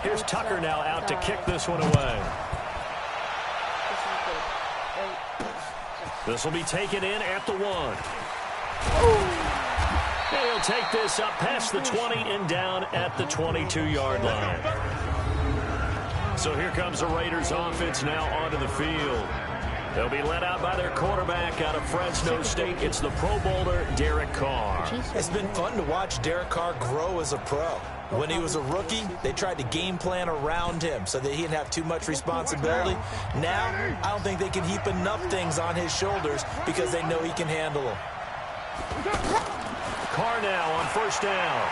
Here's Tucker now out to kick this one away. This will be taken in at the 1. And he'll take this up past the 20 and down at the 22-yard line. So here comes the Raiders offense now onto the field. They'll be led out by their quarterback out of Fresno State. It's the Pro Bowler, Derek Carr. It's been fun to watch Derek Carr grow as a pro. When he was a rookie, they tried to game plan around him so that he didn't have too much responsibility. Now, I don't think they can heap enough things on his shoulders because they know he can handle them. Carr now on first down.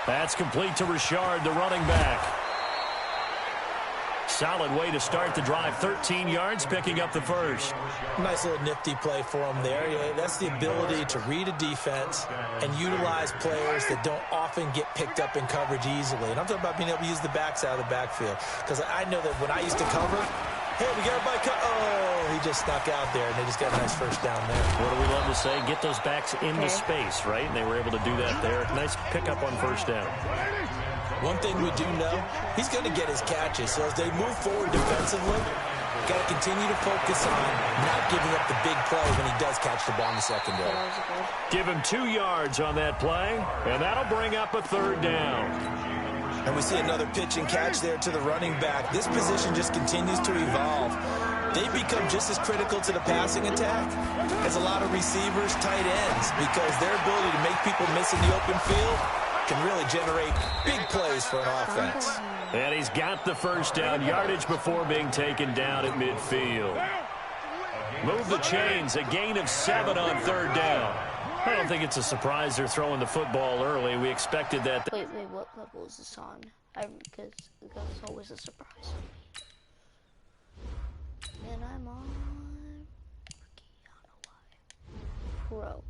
That's complete to Richard, the running back. Solid way to start the drive. 13 yards, picking up the first. Nice little nifty play for him there. Yeah, that's the ability to read a defense and utilize players that don't often get picked up in coverage easily. And I'm talking about being able to use the backs out of the backfield. Because I know that when I used to cover, hey, we got everybody oh, he just snuck out there, and they just got a nice first down there. What do we love to say? Get those backs into space, right? And they were able to do that there. Nice pickup on first down. One thing we do know, he's going to get his catches. So as they move forward defensively, got to continue to focus on not giving up the big play when he does catch the ball in the secondary. Give him 2 yards on that play, and that'll bring up a third down. And we see another pitch and catch there to the running back. This position just continues to evolve. They become just as critical to the passing attack as a lot of receivers, tight ends, because their ability to make people miss in the open field can really generate big plays for an offense. And he's got the first down, yardage before being taken down at midfield. Move the chains, a gain of 7 on third down. I don't think it's a surprise they're throwing the football early. We expected that. Wait, what level is this on? Because it's always a surprise. And I'm on Pro.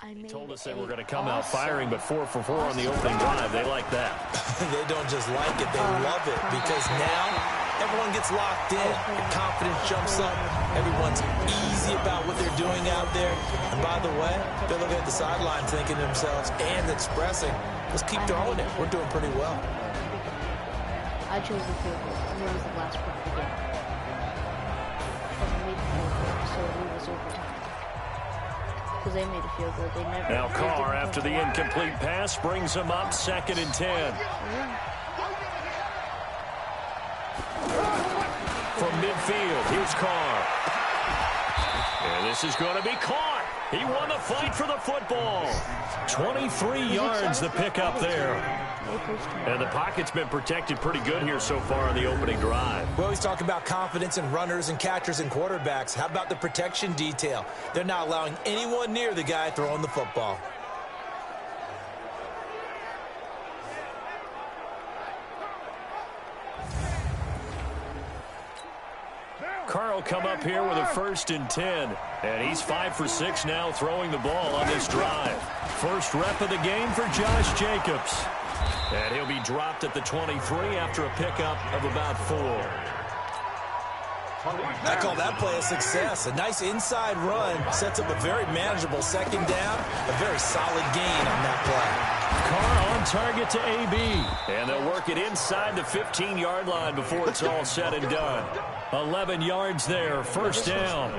They told us they were going to come out firing, but 4 for 4 on the opening drive. They like that. They don't just like it, they love it, because now everyone gets locked in. The confidence jumps up. Everyone's easy about what they're doing out there. And by the way, they're looking at the sideline thinking to themselves and expressing, let's keep throwing it. We're doing pretty well. I chose the field goal. It was the last part of the game. So it was overtime. Because they made a field goal. They never. Now Carr, after the incomplete pass, brings him up 2nd and 10. Yeah. From midfield, here's Carr. And this is going to be caught. He won the fight for the football. 23 yards the pickup there. And the pocket's been protected pretty good here so far on the opening drive. We always talk about confidence in runners and catchers and quarterbacks. How about the protection detail? They're not allowing anyone near the guy throwing the football. Carr will come up here with a 1st and 10. And he's 5 for 6 now throwing the ball on this drive. First rep of the game for Josh Jacobs. And he'll be dropped at the 23 after a pickup of about 4. I call that play a success. A nice inside run sets up a very manageable 2nd down. A very solid gain on that play. Carr on target to AB. And they'll work it inside the 15-yard line before it's all said and done. 11 yards there, first down.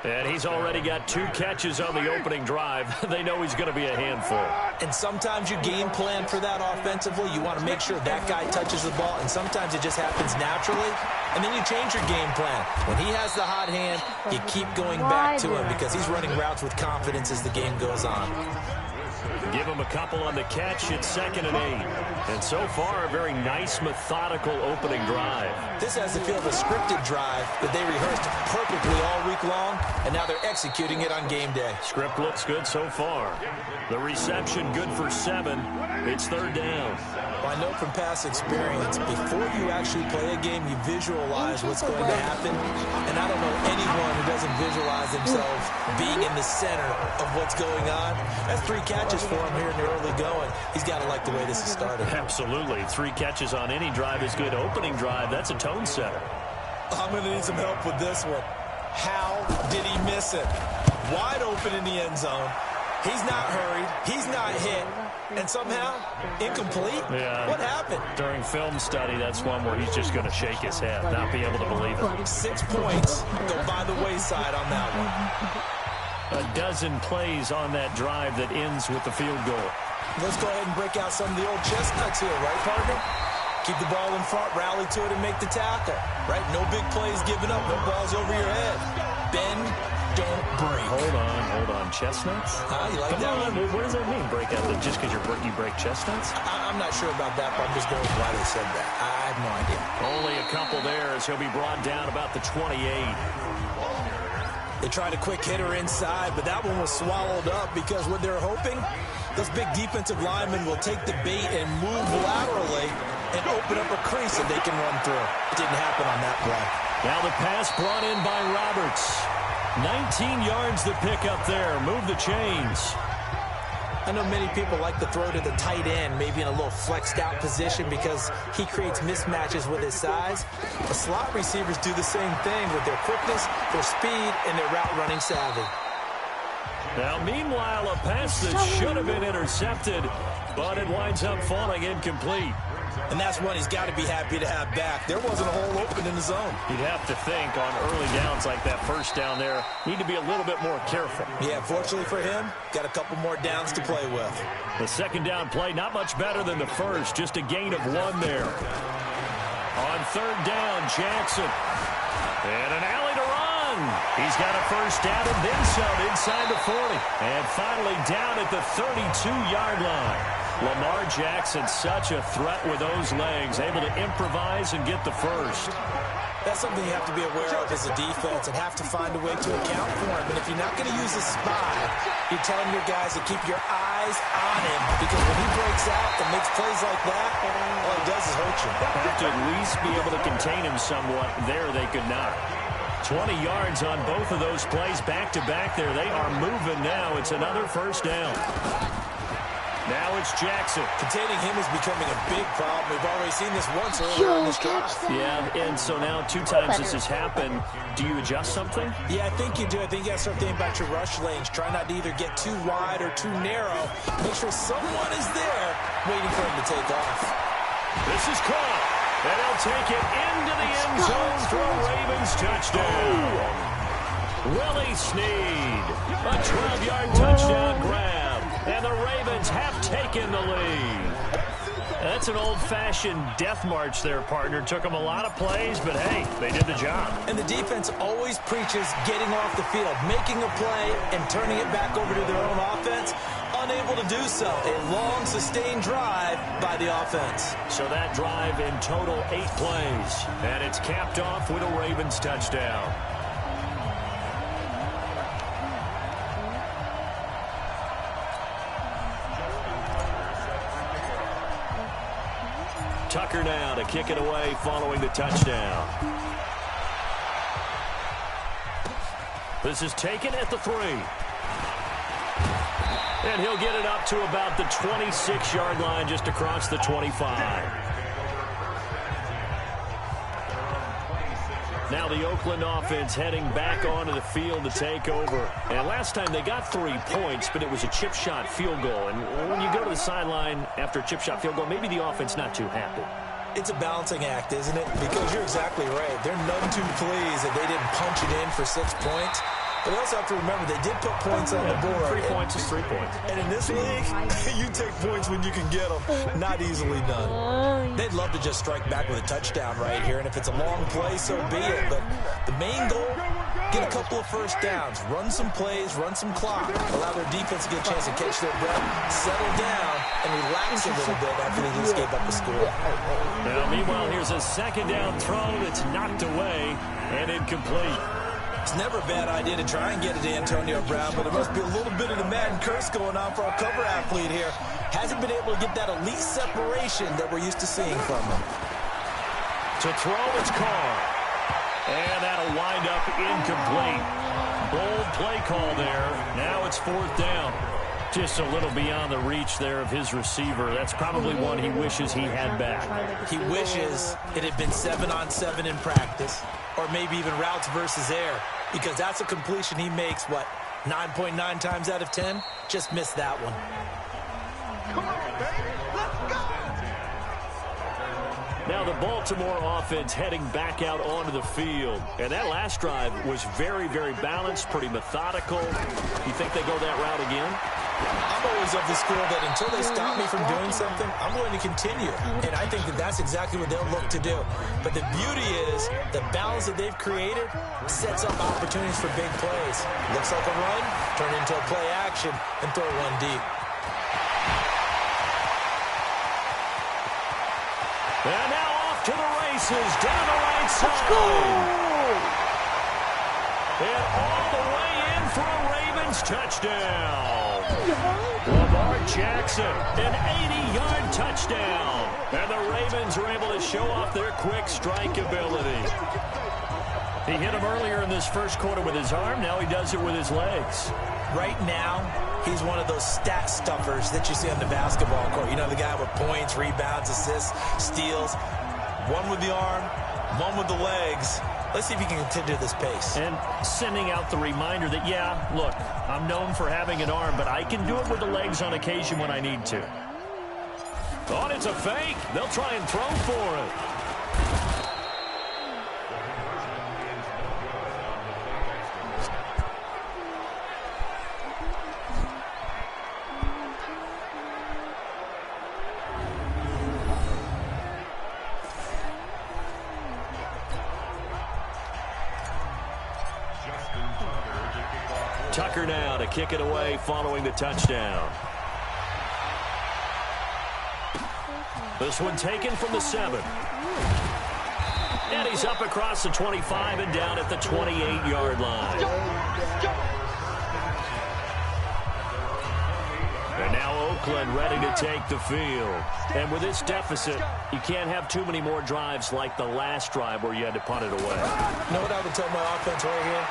And he's already got 2 catches on the opening drive. They know he's going to be a handful. And sometimes you game plan for that offensively. You want to make sure that guy touches the ball, and sometimes it just happens naturally. And then you change your game plan. When he has the hot hand, you keep going back to him because he's running routes with confidence as the game goes on. Give him a couple on the catch. It's 2nd and 8. And so far, a very nice, methodical opening drive. This has the feel of a scripted drive that they rehearsed perfectly all week long, and now they're executing it on game day. Script looks good so far. The reception good for 7. It's 3rd down. Well, I know from past experience, before you actually play a game, you visualize what's going to happen. And I don't know anyone who doesn't visualize themselves being in the center of what's going on. That's 3 catches for him here in the early going. He's got to like the way this has started. Absolutely. 3 catches on any drive is good. Opening drive, that's a tone setter. I'm going to need some help with this one. How did he miss it? Wide open in the end zone. He's not hurried. He's not hit. And somehow, incomplete? Yeah. What happened? During film study, that's one where he's just going to shake his head, not be able to believe it. 6 points go by the wayside on that one. A dozen plays on that drive that ends with the field goal. Let's go ahead and break out some of the old chestnuts here, right, partner? Keep the ball in front, rally to it, and make the tackle, right? No big plays given up, no balls over your head. Bend, don't break. Hold on. Chestnuts? You like that one? What does that mean, break out? Just because you break chestnuts? I'm not sure about that, but I'm just going with why they said that. I have no idea. Only a couple there as he'll be brought down about the 28. They tried a quick hitter inside, but that one was swallowed up because what they're hoping, those big defensive linemen will take the bait and move laterally and open up a crease that they can run through. It didn't happen on that play. Now the pass brought in by Roberts. 19 yards to pick up there. Move the chains. I know many people like to throw to the tight end, maybe in a little flexed out position because he creates mismatches with his size. The slot receivers do the same thing with their quickness, their speed, and their route running savvy. Now, meanwhile, a pass that should have been intercepted, but it winds up falling incomplete. And that's one he's got to be happy to have back. There wasn't a hole open in the zone. You'd have to think on early downs like that first down there, need to be a little bit more careful. Yeah, fortunately for him, got a couple more downs to play with. The second down play, not much better than the first, just a gain of 1 there. On third down, Jackson. And an alley to run. He's got a first down and then some inside the 40. And finally down at the 32-yard line. Lamar Jackson, such a threat with those legs, able to improvise and get the first. That's something you have to be aware of as a defense and have to find a way to account for him. And if you're not going to use a spy, you're telling your guys to keep your eyes on him because when he breaks out and makes plays like that, all it does is hurt you. Have to at least be able to contain him somewhat. There they could not. 20 yards on both of those plays back-to-back there. They are moving now. It's another first down. Now it's Jackson. Containing him is becoming a big problem. We've already seen this once earlier in this drive. Yeah, and so now 2 times this has happened. Do you adjust something? Yeah, I think you do. I think you got to start thinking about your rush lanes. Try not to either get too wide or too narrow. Make sure someone is there waiting for him to take off. This is caught. And he'll take it into the end zone for a Ravens touchdown. Willie Snead. A 12-yard touchdown grab. And the Ravens have taken the lead. That's an old-fashioned death march there, partner. Took them a lot of plays, but hey, they did the job. And the defense always preaches getting off the field, making a play, and turning it back over to their own offense. Unable to do so. A long, sustained drive by the offense. So that drive in total 8 plays. And it's capped off with a Ravens touchdown. Tucker now to kick it away following the touchdown. This is taken at the 3. And he'll get it up to about the 26-yard line just across the 25. Now the Oakland offense heading back onto the field to take over. And last time they got 3 points, but it was a chip shot field goal. And when you go to the sideline after a chip shot field goal, maybe the offense not too happy. It's a balancing act, isn't it? Because you're exactly right. They're none too pleased that they didn't punch it in for 6 points. But we also have to remember they did put points on the board. 3 points is 3 points. And in this league, you take points when you can get them. Not easily done. They'd love to just strike back with a touchdown right here. And if it's a long play, so be it. But the main goal, get a couple of first downs. Run some plays, run some clock. Allow their defense to get a chance to catch their breath, settle down, and relax a little bit after they just gave up a score. Now, meanwhile, here's a second down throw that's knocked away and incomplete. It's never a bad idea to try and get it to Antonio Brown, but there must be a little bit of the Madden curse going on for our cover athlete here. Hasn't been able to get that elite separation that we're used to seeing from him. To throw, it's caught. And that'll wind up incomplete. Bold play call there. Now it's 4th down. Just a little beyond the reach there of his receiver. That's probably one he wishes he had back. He wishes it had been 7-on-7 in practice, or maybe even routes versus air, because that's a completion he makes, 9.9 times out of 10, just missed that one. Come on, baby. Let's go. Now the Baltimore offense heading back out onto the field. And that last drive was very, very balanced, pretty methodical. You think they go that route again? I'm always of the school that until they stop me from doing something, I'm going to continue. And I think that that's exactly what they'll look to do. But the beauty is the balance that they've created sets up opportunities for big plays. Looks like a run, turn into a play action, and throw one deep. And now off to the races, down the right side. And all the way in for a Ravens touchdown. Lamar Jackson, an 80-yard touchdown. And the Ravens are able to show off their quick strike ability. He hit him earlier in this first quarter with his arm. Now he does it with his legs. Right now, he's one of those stat stuffers that you see on the basketball court. You know, the guy with points, rebounds, assists, steals. One with the arm, one with the legs. Let's see if he can continue this pace. And sending out the reminder that, yeah, look, I'm known for having an arm, but I can do it with the legs on occasion when I need to. Oh, it's a fake. They'll try and throw for it. Tucker now to kick it away following the touchdown. This one taken from the 7. And he's up across the 25 and down at the 28-yard line. And now Oakland ready to take the field. And with this deficit, you can't have too many more drives like the last drive where you had to punt it away. You know what I would tell my offense right here?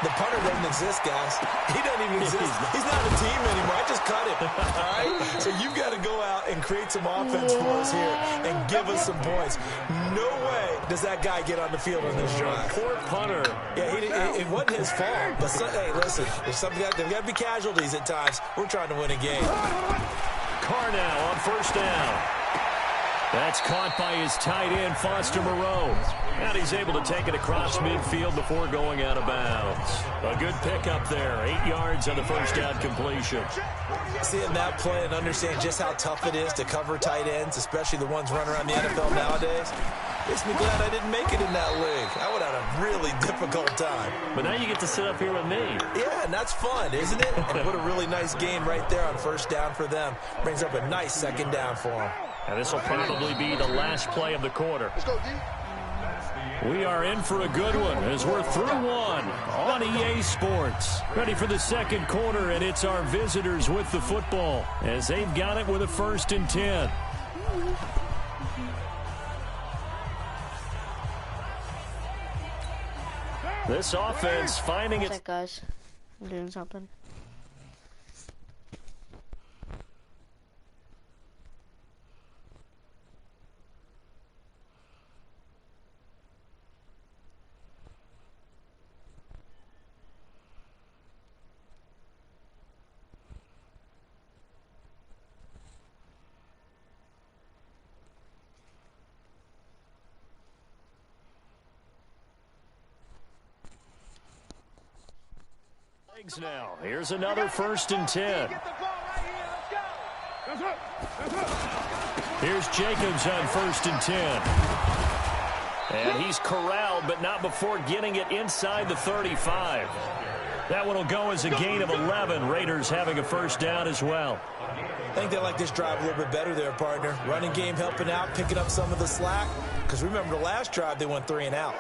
The punter doesn't exist, guys. He doesn't even exist. He's not a team anymore. I just cut him. All right? So you've got to go out and create some offense for us here and give us some points. No way does that guy get on the field on this drive. Poor punter. Yeah, it wasn't his fault. But, hey, listen, there's got to be casualties at times. We're trying to win a game. Carr now on first down. That's caught by his tight end, Foster Moreau. And he's able to take it across midfield before going out of bounds. A good pickup there. 8 yards on the first down completion. Seeing that play and understanding just how tough it is to cover tight ends, especially the ones running around the NFL nowadays, makes me glad I didn't make it in that league. I would have had a really difficult time. But now you get to sit up here with me. Yeah, and that's fun, isn't it? And what a really nice game right there on first down for them. Brings up a nice second down for them. And this will probably be the last play of the quarter. We are in for a good one as we're through one on EA Sports. Ready for the second quarter, and it's our visitors with the football as they've got it with a 1st and 10. This offense finding it. Guys, I'm doing something. Now, here's another 1st and 10. Here's Jacobs on 1st and 10. And he's corralled, but not before getting it inside the 35. That one will go as a gain of 11. Raiders having a first down as well. I think they like this drive a little bit better there, partner. Running game helping out, picking up some of the slack. Because remember the last drive, they went 3 and out.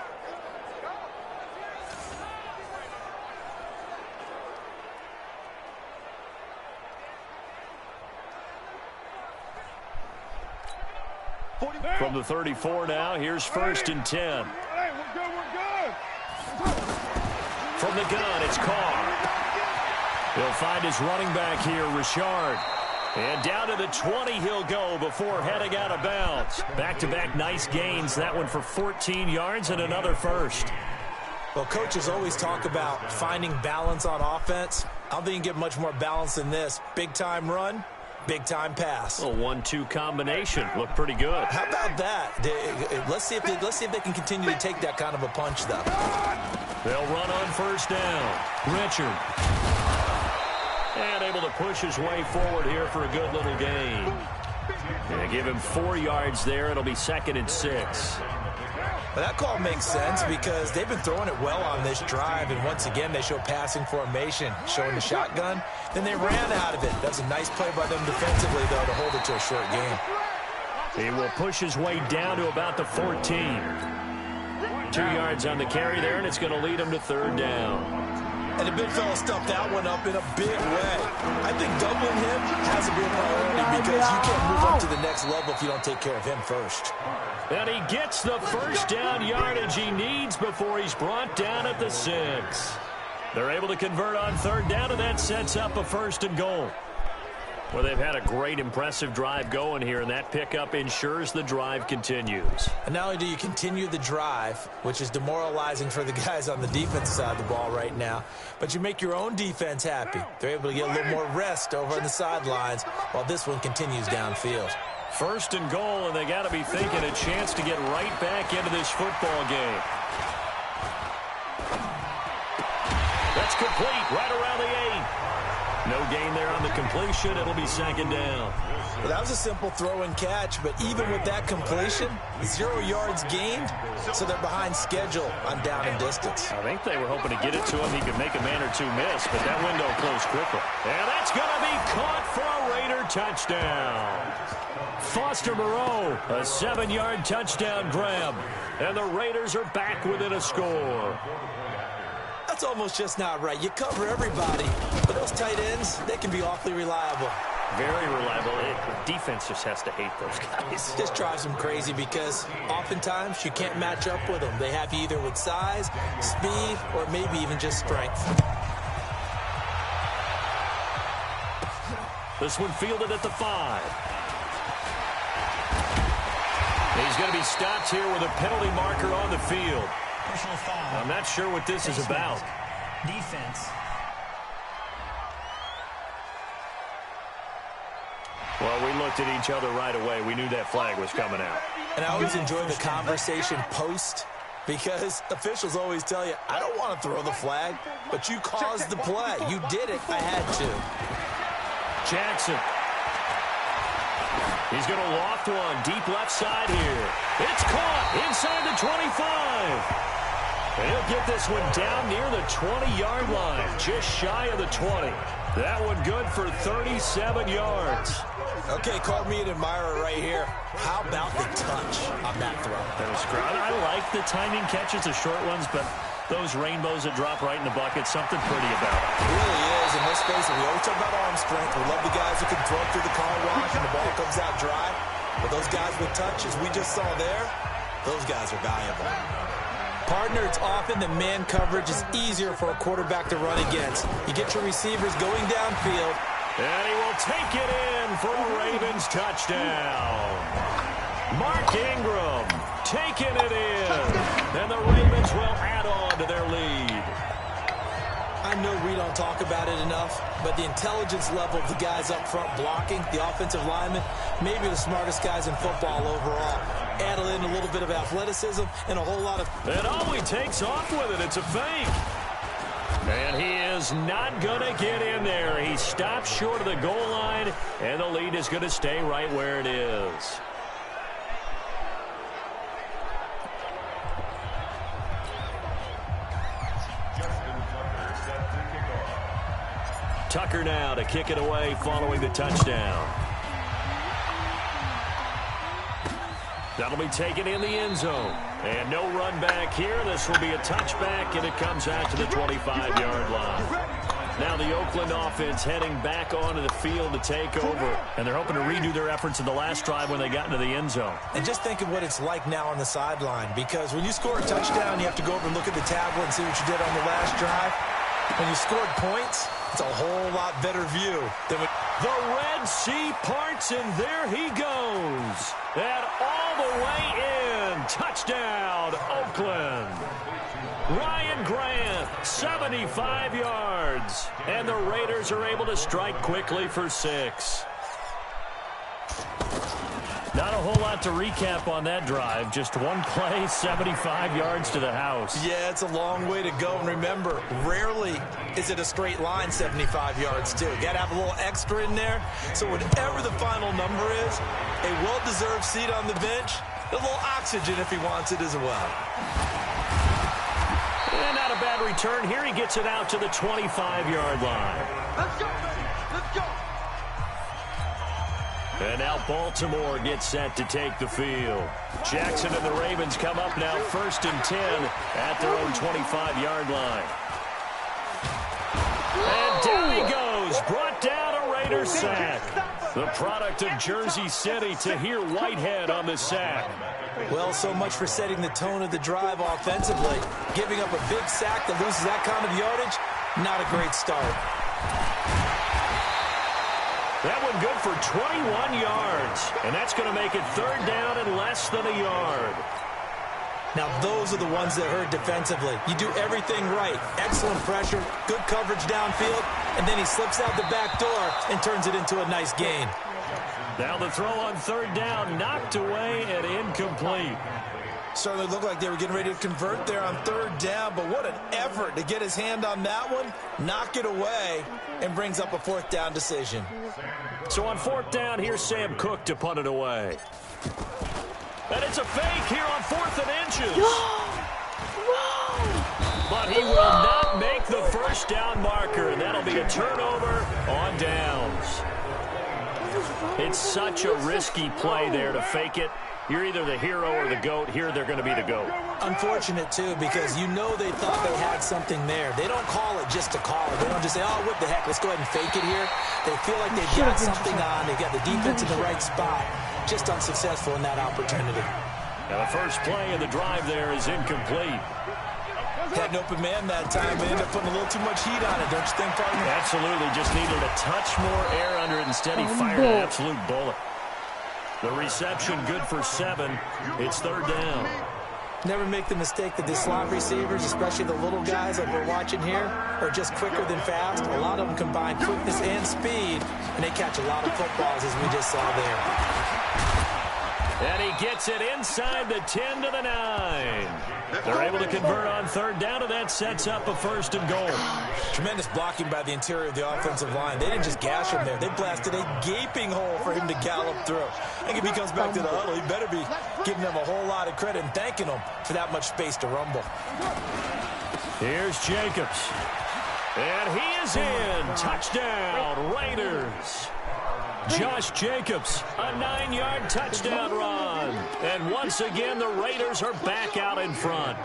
From the 34 now, here's 1st and 10. Hey, we're good. From the gun, it's Carr. He'll find his running back here, Richard. And down to the 20 he'll go before heading out of bounds. Back-to-back nice gains. That one for 14 yards and another first. Well, coaches always talk about finding balance on offense. I don't think you can get much more balance than this. Big-time run, big-time pass. A 1-2 combination. Looked pretty good. How about that? Let's see if they can continue to take that kind of a punch, though. They'll run on first down. Richard. And able to push his way forward here for a good little gain. Gonna give him 4 yards there. It'll be 2nd and 6. Well, that call makes sense because they've been throwing it well on this drive, and once again they show passing formation, showing the shotgun. Then they ran out of it. That's a nice play by them defensively, though, to hold it to a short game. He will push his way down to about the 14. 2 yards on the carry there, and it's going to lead him to 3rd down. And the big fella stuffed that one up in a big way. I think doubling him has to be a priority because you can't move up to the next level if you don't take care of him first. And he gets the first down yardage he needs before he's brought down at the 6. They're able to convert on 3rd down, and that sets up a 1st and goal. Well, they've had a great, impressive drive going here, and that pickup ensures the drive continues. And not only do you continue the drive, which is demoralizing for the guys on the defense side of the ball right now, but you make your own defense happy. They're able to get a little more rest over on the sidelines while this one continues downfield. 1st and goal, and they got to be thinking a chance to get right back into this football game. That's complete right around the 8. No gain there on the completion. It'll be 2nd down. Well, that was a simple throw and catch, but even with that completion, 0 yards gained, so they're behind schedule on down and distance. I think they were hoping to get it to him. He could make a man or two miss, but that window closed quickly. And that's going to be caught for a Raider touchdown. Foster Moreau, a 7-yard touchdown grab. And the Raiders are back within a score. That's almost just not right. You cover everybody, but those tight ends, they can be awfully reliable. Very reliable. Defense just has to hate those guys. This drives them crazy because oftentimes you can't match up with them. They have you either with size, speed, or maybe even just strength. This one fielded at the 5. He's going to be stopped here with a penalty marker on the field. I'm not sure what this is about. Defense. Well, we looked at each other right away. We knew that flag was coming out. And I always enjoy the conversation post because officials always tell you, I don't want to throw the flag, but you caused the play. You did it. I had to. Jackson. He's going to loft one deep left side here. It's caught inside the 25. And he'll get this one down near the 20-yard line, just shy of the 20. That one good for 37 yards. Okay, call me an admirer right here. How about the touch on that throw? That was great. I like the timing catches, the short ones, but those rainbows that drop right in the bucket, something pretty about it. It really is, and let's face it, we always talk about arm strength. We love the guys who can throw through the car wash and the ball comes out dry. But those guys with touch, as we just saw there, those guys are valuable. Partner, it's often the man coverage is easier for a quarterback to run against. You get your receivers going downfield. And he will take it in for a Ravens touchdown. Mark Ingram taking it in. And the Ravens will add on to their lead. I know we don't talk about it enough, but the intelligence level of the guys up front blocking, the offensive linemen, maybe the smartest guys in football overall. Add in a little bit of athleticism and a whole lot of... And all he takes off with it, it's a fake. And he is not going to get in there. He stops short of the goal line, and the lead is going to stay right where it is. Tucker now to kick it away following the touchdown. That'll be taken in the end zone. And no run back here. This will be a touchback, and it comes out to the 25-yard line. Now the Oakland offense heading back onto the field to take over. And they're hoping to redo their efforts in the last drive when they got into the end zone. And just think of what it's like now on the sideline. Because when you score a touchdown, you have to go over and look at the tablet and see what you did on the last drive. When you scored points, it's a whole lot better view than when... The Red Sea parts, and there he goes. And all the way in. Touchdown, Oakland. Ryan Grant, 75 yards. And the Raiders are able to strike quickly for 6. Not a whole lot to recap on that drive. Just one play, 75 yards to the house. Yeah, it's a long way to go. And remember, rarely is it a straight line 75 yards, too. You got to have a little extra in there. So whatever the final number is, a well-deserved seat on the bench, a little oxygen if he wants it as well. And not a bad return. Here he gets it out to the 25-yard line. Let's go, baby. Let's go. And now Baltimore gets set to take the field. Jackson and the Ravens come up now 1st and 10 at their own 25-yard line. And down he goes. Brought down a Raiders sack. The product of Jersey City, Tahir Whitehead on the sack. Well, so much for setting the tone of the drive offensively. Giving up a big sack that loses that kind of yardage, not a great start. That one good for 21 yards. And that's going to make it 3rd down and less than a yard. Now, those are the ones that hurt defensively. You do everything right. Excellent pressure, good coverage downfield, and then he slips out the back door and turns it into a nice gain. Now the throw on 3rd down, knocked away and incomplete. Certainly looked like they were getting ready to convert there on 3rd down, but what an effort to get his hand on that one, knock it away, and brings up a 4th down decision. So on 4th down, here's Sam Cook to punt it away. And it's a fake here on 4th and inches. But he will not make the 1st down marker, and that'll be a turnover on downs. It's such a risky play there to fake it. You're either the hero or the GOAT. Here they're going to be the GOAT. Unfortunate, too, because you know they thought they had something there. They don't call it just to call it. They don't just say, oh, what the heck, let's go ahead and fake it here. They feel like they've got something on. They've got the defense in the right spot. Just unsuccessful in that opportunity. Now the first play of the drive there is incomplete. Had an open man that time. They ended up putting a little too much heat on it, don't you think, partner? Absolutely. Just needed a touch more air under it. Instead, he fired an absolute bullet. The reception good for 7. It's 3rd down. Never make the mistake that the slot receivers, especially the little guys like we're watching here, are just quicker than fast. A lot of them combine quickness and speed, and they catch a lot of footballs, as we just saw there. And he gets it inside the 10 to the 9. They're able to convert on 3rd down, and that sets up a 1st and goal. Tremendous blocking by the interior of the offensive line. They didn't just gash him there. They blasted a gaping hole for him to gallop through. I think if he comes back to the huddle, he better be giving them a whole lot of credit and thanking them for that much space to rumble. Here's Jacobs. And he is in. Touchdown, Raiders. Josh Jacobs, a 9-yard touchdown run. And once again, the Raiders are back out in front.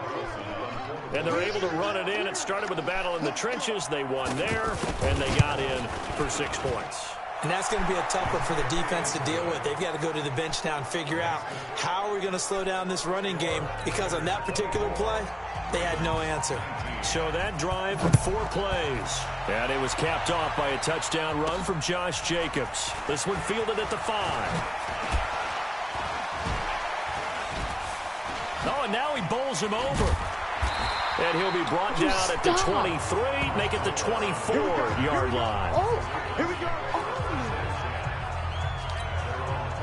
And they're able to run it in. It started with a battle in the trenches. They won there, and they got in for 6 points. And that's going to be a tough one for the defense to deal with. They've got to go to the bench now and figure out how are we going to slow down this running game, because on that particular play, they had no answer. So that drive, 4 plays. And it was capped off by a touchdown run from Josh Jacobs. This one fielded at the 5. Oh, and now he bowls him over. And he'll be brought down at the 23, make it the 24-yard line. Here we go.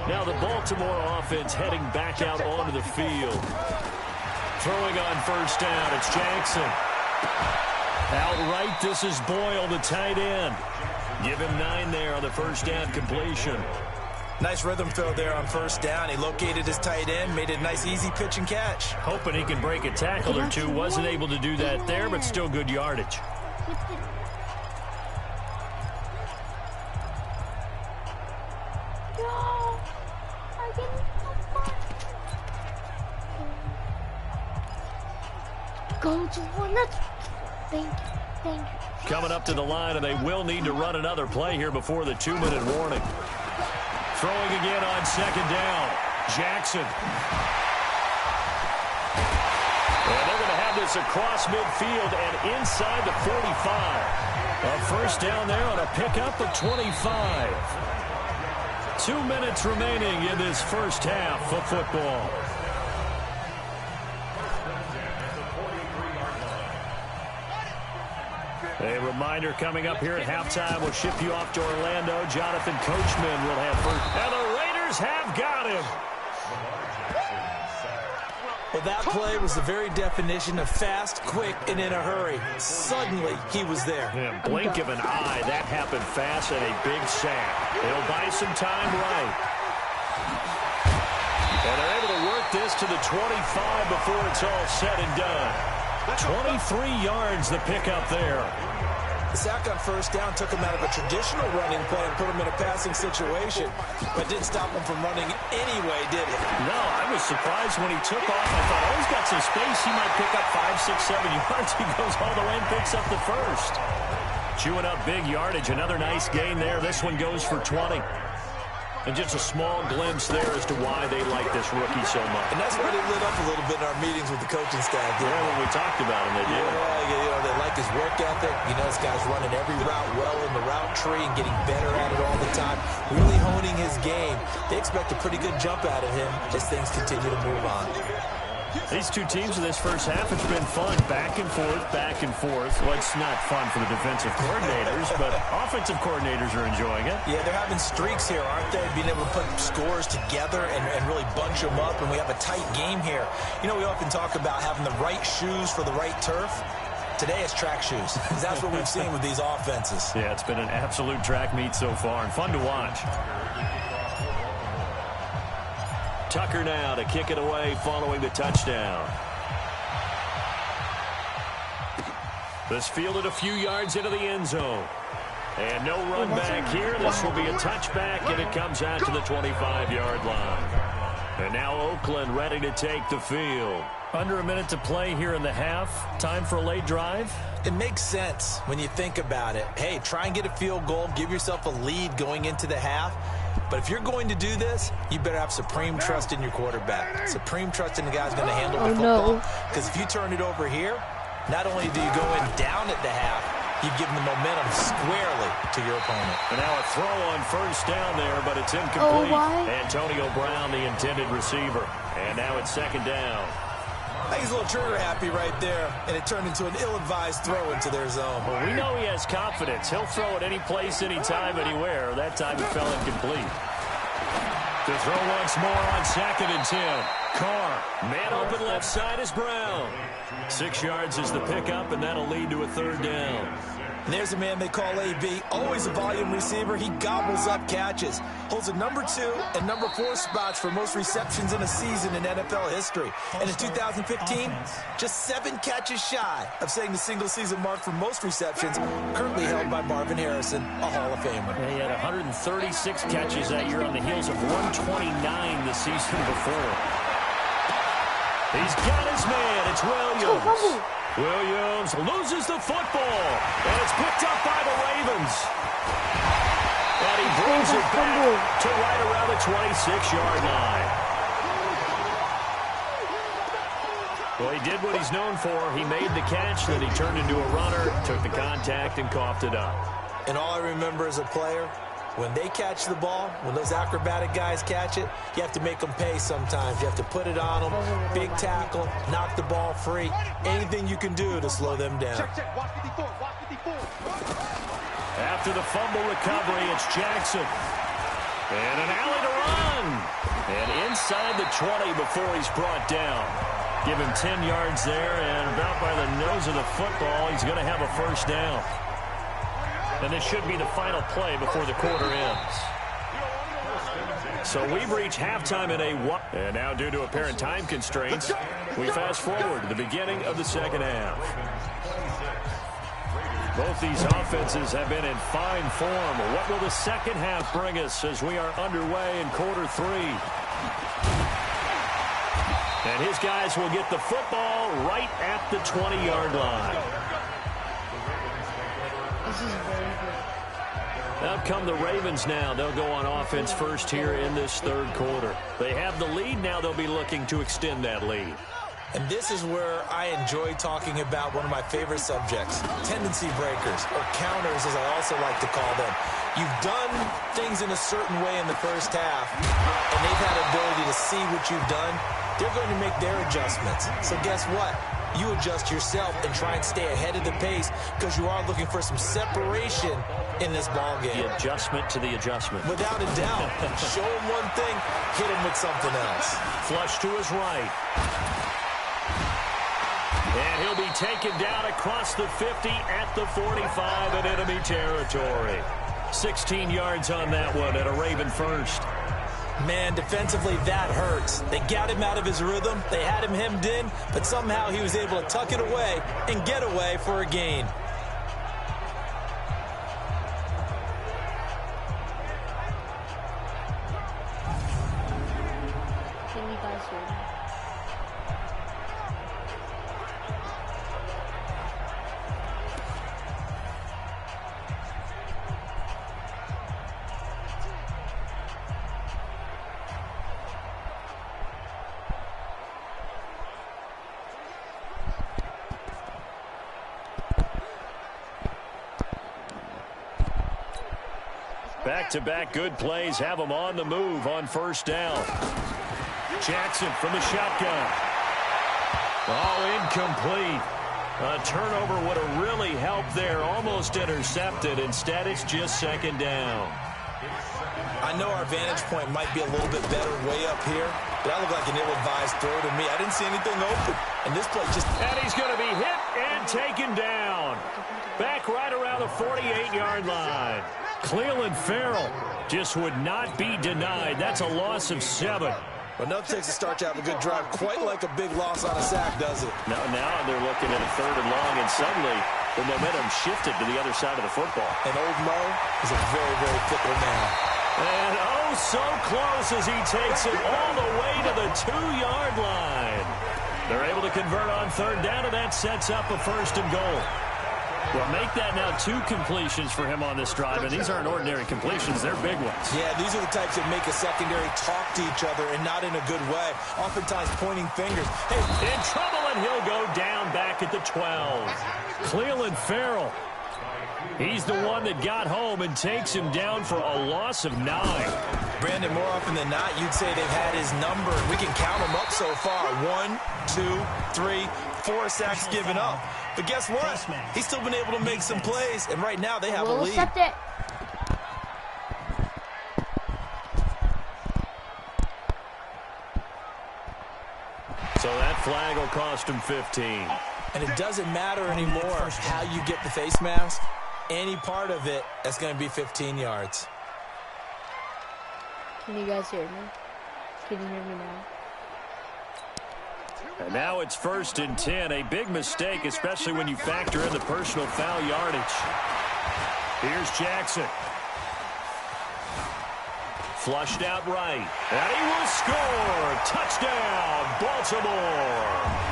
Now the Baltimore offense heading back out onto the field. Throwing on 1st down, it's Jackson. Outright, this is Boyle, the tight end. Give him 9 there on the 1st down completion. Nice rhythm throw there on 1st down. He located his tight end, made it a nice easy pitch and catch. Hoping he can break a tackle or two. Wasn't able to do that there, but still good yardage. Go to one. Thank you. Coming up to the line, and they will need to run another play here before the 2-minute warning. Throwing again on 2nd down. Jackson. And they're going to have this across midfield and inside the 45. A 1st down there on a pickup of 25. 2 minutes remaining in this first half of football. Reminder coming up here at halftime. We'll ship you off to Orlando. Jonathan Coachman will have first. And the Raiders have got him. Well, that play was the very definition of fast, quick, and in a hurry. Suddenly, he was there. Yeah, blink of an eye. That happened fast and a big sack. They'll buy some time right. And they're able to work this to the 25 before it's all said and done. 23 yards the pickup there. The sack on first down took him out of a traditional running play and put him in a passing situation, but didn't stop him from running anyway, did it? No, I was surprised when he took off. I thought, oh, he's got some space. He might pick up 5, 6, 7 yards. He goes all the way and picks up the first. Chewing up big yardage. Another nice gain there. This one goes for 20. And just a small glimpse there as to why they like this rookie so much. And that's why they lit up a little bit in our meetings with the coaching staff. Yeah, when we talked about him, they did. Yeah, they like his work ethic. You know, this guy's running every route well in the route tree and getting better at it all the time. Really honing his game. They expect a pretty good jump out of him as things continue to move on. These two teams in this first half, it's been fun. Back and forth, back and forth. Well, it's not fun for the defensive coordinators, but offensive coordinators are enjoying it. Yeah, they're having streaks here, aren't they? Being able to put scores together and really bunch them up, and we have a tight game here. You know, we often talk about having the right shoes for the right turf. Today it's track shoes, because that's what we've seen with these offenses. Yeah, it's been an absolute track meet so far, and fun to watch. Tucker now to kick it away following the touchdown. This fielded a few yards into the end zone. And no run back here. This will be a touchback, and it comes out to the 25-yard line. And now Oakland ready to take the field. Under a minute to play here in the half. Time for a late drive. It makes sense when you think about it. Hey, try and get a field goal. Give yourself a lead going into the half. But if you're going to do this, you better have supreme trust in your quarterback. Supreme trust in the guy's going to handle the football. Because if you turn it over here, not only do you go in down at the half, you've given the momentum squarely to your opponent. And now a throw on first down there, but it's incomplete. Antonio Brown, the intended receiver. And now it's second down. I think he's a little trigger happy right there, and it turned into an ill-advised throw into their zone. Well, we know he has confidence. He'll throw it any place, anytime, anywhere. That time it fell incomplete. To throw once more on 2nd and 10. Carr, man open left side is Brown. 6 yards is the pickup, and that'll lead to a third down. And there's a man they call AB, always a volume receiver. He gobbles up catches. Holds a number 2 and number 4 spots for most receptions in a season in NFL history. And in 2015, just 7 catches shy of setting the single-season mark for most receptions, currently held by Marvin Harrison, a Hall of Famer. He had 136 catches that year on the heels of 129 the season before. He's got his man. It's Williams. Williams loses the football, and it's picked up by the Ravens. And he brings it back to right around the 26-yard line. Well, he did what he's known for. He made the catch, then he turned into a runner, took the contact, and coughed it up. And all I remember as a player, when they catch the ball, when those acrobatic guys catch it, you have to make them pay sometimes. You have to put it on them, big tackle, knock the ball free, anything you can do to slow them down. After the fumble recovery, it's Jackson. And an alley to run. And inside the 20 before he's brought down. Give him 10 yards there, and about by the nose of the football, he's going to have a first down. And this should be the final play before the quarter ends. So we've reached halftime in a... And now, due to apparent time constraints, we fast forward to the beginning of the second half. Both these offenses have been in fine form. What will the second half bring us as we are underway in quarter 3? And his guys will get the football right at the 20-yard line. This is very good. Out come the Ravens now. They'll go on offense first here in this third quarter. They have the lead. Now they'll be looking to extend that lead. And this is where I enjoy talking about one of my favorite subjects, tendency breakers, or counters as I also like to call them. You've done things in a certain way in the first half, and they've had the ability to see what you've done. They're going to make their adjustments. So guess what? you adjust yourself and try and stay ahead of the pace because you are looking for some separation in this ball game. The adjustment to the adjustment. Without a doubt. Show him one thing, hit him with something else. Flush to his right. And he'll be taken down across the 50 at the 45 in enemy territory. 16 yards on that one at a Raven first. Man, defensively, that hurts. They got him out of his rhythm. They had him hemmed in, but somehow he was able to tuck it away and get away for a gain. Can you guys hear me? Back-to-back good plays have them on the move on first down. Jackson from the shotgun. Oh, incomplete. A turnover would have really helped there. Almost intercepted. Instead, it's just second down. I know our vantage point might be a little bit better way up here, but that looked like an ill-advised throw to me. I didn't see anything open. And this play just... And he's going to be hit and taken down. Back right around the 48-yard line. Cleveland Farrell just would not be denied. That's a loss of 7. But enough takes to start to have a good drive, quite like a big loss on a sack, does it? Now they're looking at a 3rd and long, and suddenly the momentum shifted to the other side of the football. And old Mo is a very, very fickle man. And oh, so close as he takes it all the way to the 2-yard line. They're able to convert on 3rd down, and that sets up a 1st and goal. Well, make that now 2 completions for him on this drive, and these aren't ordinary completions. They're big ones. Yeah, these are the types that make a secondary talk to each other and not in a good way, oftentimes pointing fingers. Hey, in trouble, and he'll go down back at the 12. Cleveland Farrell. He's the one that got home and takes him down for a loss of 9. Brandon, more often than not, you'd say they've had his number, and we can count them up so far. 1, 2, 3, 4 sacks given up. But guess what? He's still been able to make some plays, and right now they have a lead. Accept it. So that flag will cost him 15. And it doesn't matter anymore how you get the face mask. Any part of it, that's going to be 15 yards. Can you guys hear me? Can you hear me now? And now it's 1st and 10. A big mistake, especially when you factor in the personal foul yardage. Here's Jackson. Flushed out right. And he will score. Touchdown, Baltimore.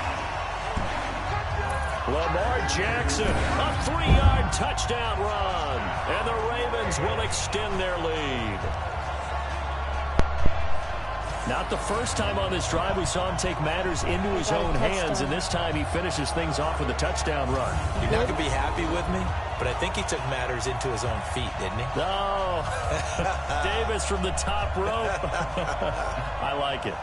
Lamar Jackson, a 3-yard touchdown run. And the Ravens will extend their lead. Not the first time on this drive we saw him take matters into his own hands, and this time he finishes things off with a touchdown run. You're not going to be happy with me, but I think he took matters into his own feet, didn't he? Oh, Davis from the top rope. I like it.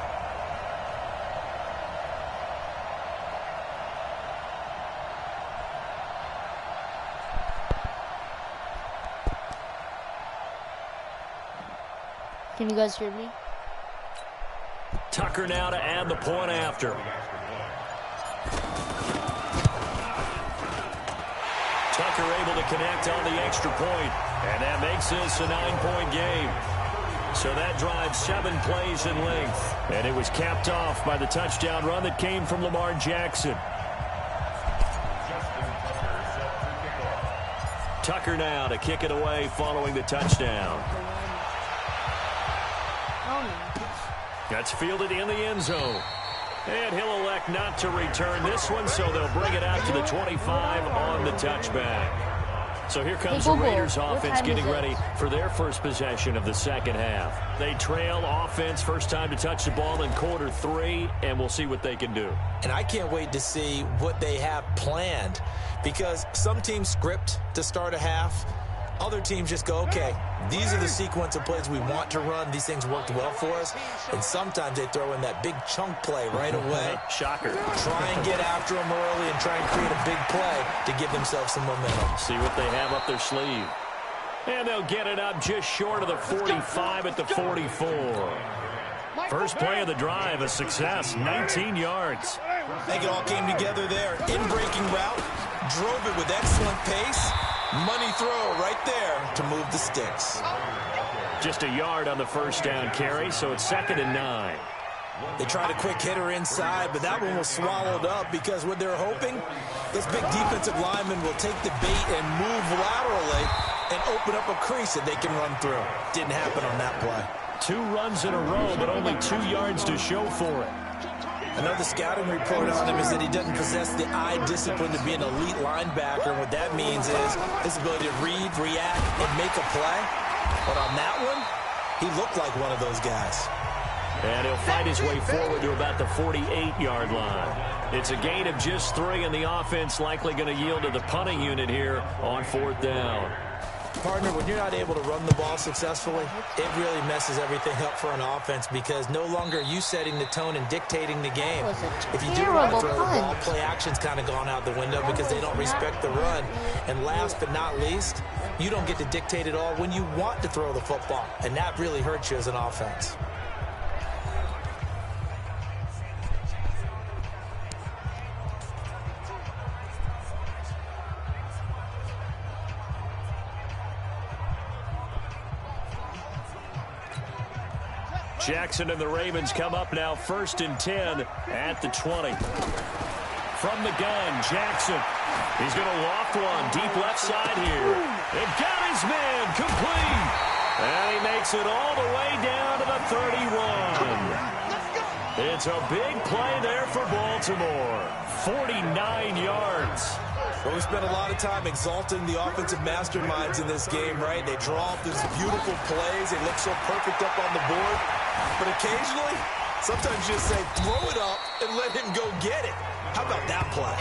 Can you guys hear me? Tucker now to add the point after. Tucker able to connect on the extra point, and that makes this a 9-point game. So that drive 7 plays in length, and it was capped off by the touchdown run that came from Lamar Jackson. Tucker now to kick it away following the touchdown. That's fielded in the end zone. And he'll elect not to return this one, so they'll bring it out to the 25 on the touchback. So here comes the Raiders offense getting ready for their first possession of the second half. They trail offense first time to touch the ball in quarter 3, and we'll see what they can do. And I can't wait to see what they have planned, because some teams script to start a half. Other teams just go, okay, these are the sequence of plays we want to run. These things worked well for us. And sometimes they throw in that big chunk play right away. Shocker. Try and get after them early and try and create a big play to give themselves some momentum. See what they have up their sleeve. And they'll get it up just short of the 45 at the 44. First play of the drive, a success, 19 yards. I think it all came together there. In-breaking route, drove it with excellent pace. Money throw right there to move the sticks. Just a yard on the first down carry, so it's 2nd and 9. They tried a quick hitter inside, but that one was swallowed up because what they're hoping, this big defensive lineman will take the bait and move laterally and open up a crease that they can run through. Didn't happen on that play. 2 runs in a row, but only 2 yards to show for it. Another scouting report on him is that he doesn't possess the eye discipline to be an elite linebacker. And what that means is his ability to read, react, and make a play. But on that one, he looked like one of those guys. And he'll fight his way forward to about the 48-yard line. It's a gain of just 3, and the offense likely going to yield to the punting unit here on 4th down. Partner, when you're not able to run the ball successfully, it really messes everything up for an offense because no longer are you setting the tone and dictating the game. If you do want to throw the ball, play action's kind of gone out the window because they don't respect the run. And last but not least, you don't get to dictate it all when you want to throw the football, and that really hurts you as an offense. Jackson and the Ravens come up now 1st and 10 at the 20. From the gun, Jackson. He's going to loft one deep left side here. They've got his man complete. And he makes it all the way down to the 31. It's a big play there for Baltimore. 49 yards. Well, we spent a lot of time exalting the offensive masterminds in this game, right? They draw up these beautiful plays. They look so perfect up on the board. But occasionally, sometimes you just say, throw it up and let him go get it. How about that play?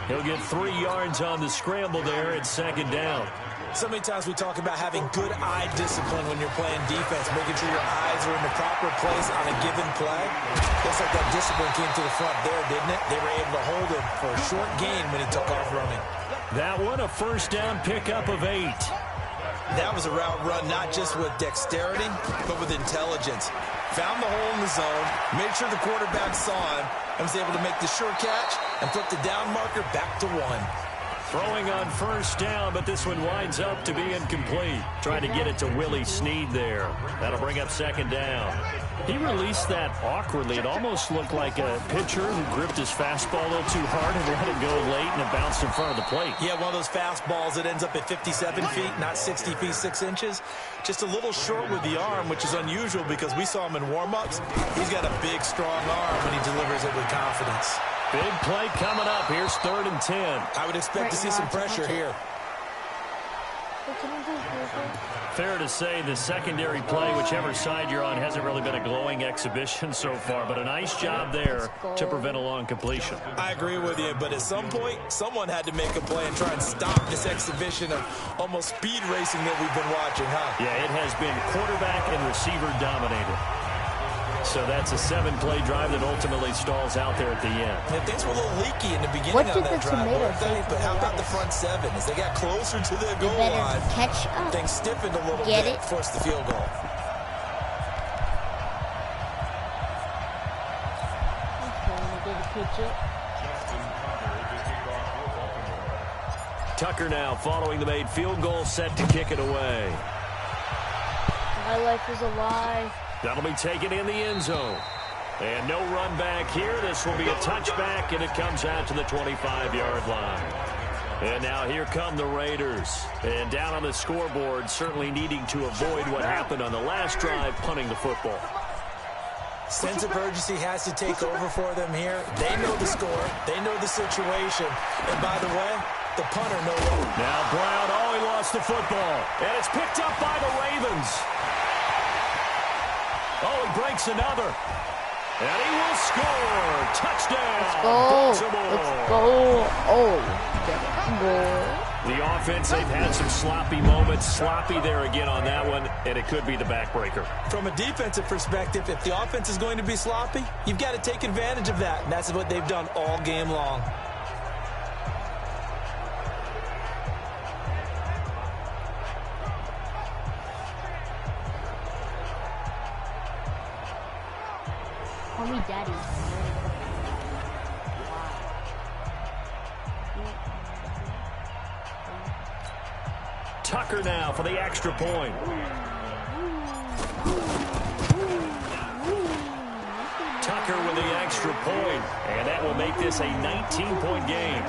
He'll get 3 yards on the scramble there at 2nd down. So many times we talk about having good eye discipline when you're playing defense, making sure your eyes are in the proper place on a given play. Looks like that discipline came to the front there, didn't it? They were able to hold him for a short gain when he took off running. That one, a first down pickup of 8. That was a route run not just with dexterity, but with intelligence. Found the hole in the zone, made sure the quarterback saw him, and was able to make the sure catch and flip the down marker back to 1. Throwing on first down, but this one winds up to be incomplete. Trying to get it to Willie Snead there. That'll bring up 2nd down. He released that awkwardly. It almost looked like a pitcher who gripped his fastball a little too hard and let it go late, and it bounced in front of the plate. Yeah, one of those fastballs that ends up at 57 feet, not 60 feet, 6 inches. Just a little short with the arm, which is unusual because we saw him in warm-ups. He's got a big, strong arm when he delivers it with confidence. Big play coming up. Here's 3rd and 10. I would expect to see some pressure here. Fair to say the secondary play, whichever side you're on, hasn't really been a glowing exhibition so far, but a nice job there to prevent a long completion. I agree with you, but at some point, someone had to make a play and try and stop this exhibition of almost speed racing that we've been watching, huh? Yeah, it has been quarterback and receiver dominated. So that's a 7-play drive that ultimately stalls out there at the end. And things were a little leaky in the beginning on that drive, weren't they? But how about the front 7? As they got closer to the goal line, catch up. things stiffened a little bit, forced the field goal. Tucker now following the made field goal, set to kick it away. My life is a lie. That'll be taken in the end zone. And no run back here. This will be a touchback, and it comes out to the 25-yard line. And now here come the Raiders. And down on the scoreboard, certainly needing to avoid what happened on the last drive, punting the football. Sense of urgency has to take over for them here. They know the score. They know the situation. And by the way, the punter knows. Now Brown, oh, he lost the football. And it's picked up by the Ravens. Oh, he breaks another. And he will score. Touchdown. Let's go. Baltimore. Let's go. Oh, let's go. The offense, they've had some sloppy moments. Sloppy there again on that one, and it could be the backbreaker. From a defensive perspective, if the offense is going to be sloppy, you've got to take advantage of that, and that's what they've done all game long. Call me daddy. Tucker now for the extra point. Tucker with the extra point, and that will make this a 19-point game.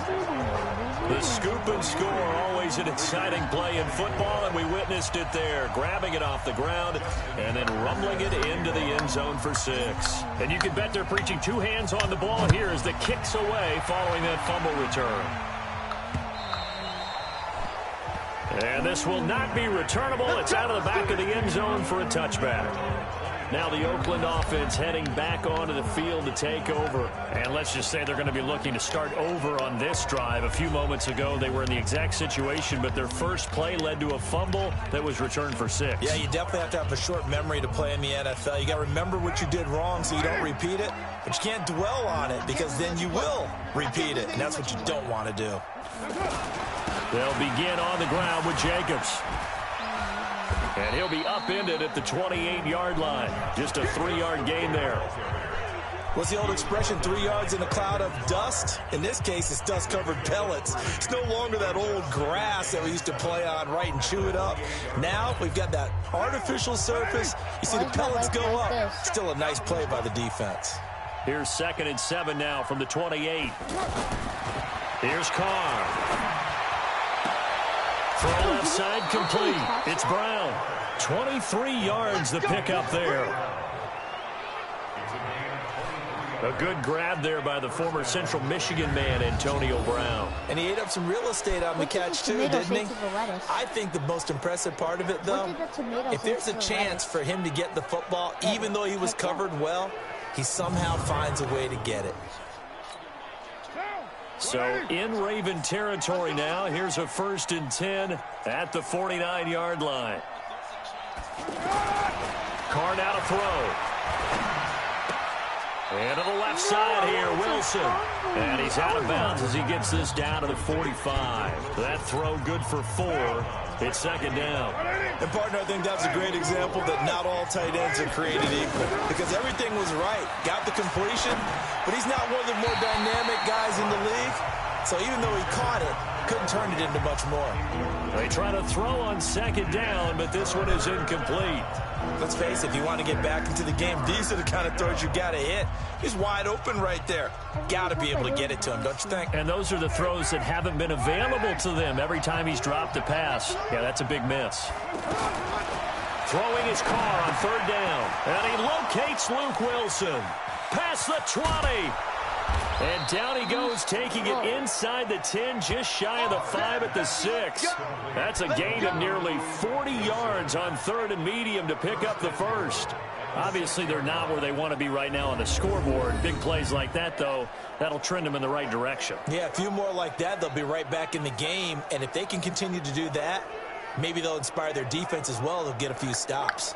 The scoop and score, always an exciting play in football, and we witnessed it there, grabbing it off the ground and then rumbling it into the end zone for 6. And you can bet they're preaching 2 hands on the ball here as the kicks away following that fumble return. And this will not be returnable. It's out of the back of the end zone for a touchback. Now the Oakland offense heading back onto the field to take over. And let's just say they're going to be looking to start over on this drive. A few moments ago, they were in the exact situation, but their first play led to a fumble that was returned for 6. Yeah, you definitely have to have a short memory to play in the NFL. You got to remember what you did wrong so you don't repeat it, but you can't dwell on it because then you will repeat it, and that's what you don't want to do. They'll begin on the ground with Jacobs. And he'll be upended at the 28-yard line. Just a 3-yard gain there. What's the old expression, 3 yards in a cloud of dust? In this case, it's dust-covered pellets. It's no longer that old grass that we used to play on, right, and chew it up. Now we've got that artificial surface. You see the pellets go up. Still a nice play by the defense. Here's 2nd and 7 now from the 28. Here's Carr. Throw left side complete. It's Brown. 23 yards the pickup there. A good grab there by the former Central Michigan man, Antonio Brown. And he ate up some real estate on the catch too, didn't he? I think the most impressive part of it, though, if there's a chance for him to get the football, even though he was covered well, he somehow finds a way to get it. So in Raven territory now. Here's a 1st and 10 at the 49-yard line. Carr now to throw. And to the left side here, Wilson. And he's out of bounds as he gets this down to the 45. That throw good for 4. It's 2nd down. And, partner, I think that's a great example that not all tight ends are created equal. Because everything was right. Got the completion, but he's not one of the more dynamic guys in the league. So even though he caught it, couldn't turn it into much more. They try to throw on 2nd down, but this one is incomplete. Let's face it, if you want to get back into the game, these are the kind of throws you got to hit. He's wide open right there. Got to be able to get it to him, don't you think? And those are the throws that haven't been available to them every time he's dropped a pass. Yeah, that's a big miss. Throwing his Carr on 3rd down. And he locates Luke Wilson. Past the 20. And down he goes, taking it inside the 10, just shy of the 5 at the 6. That's a gain of nearly 40 yards on 3rd and medium to pick up the 1st. Obviously, they're not where they want to be right now on the scoreboard. Big plays like that, though, that'll trend them in the right direction. Yeah, a few more like that, they'll be right back in the game. And if they can continue to do that, maybe they'll inspire their defense as well. They'll get a few stops.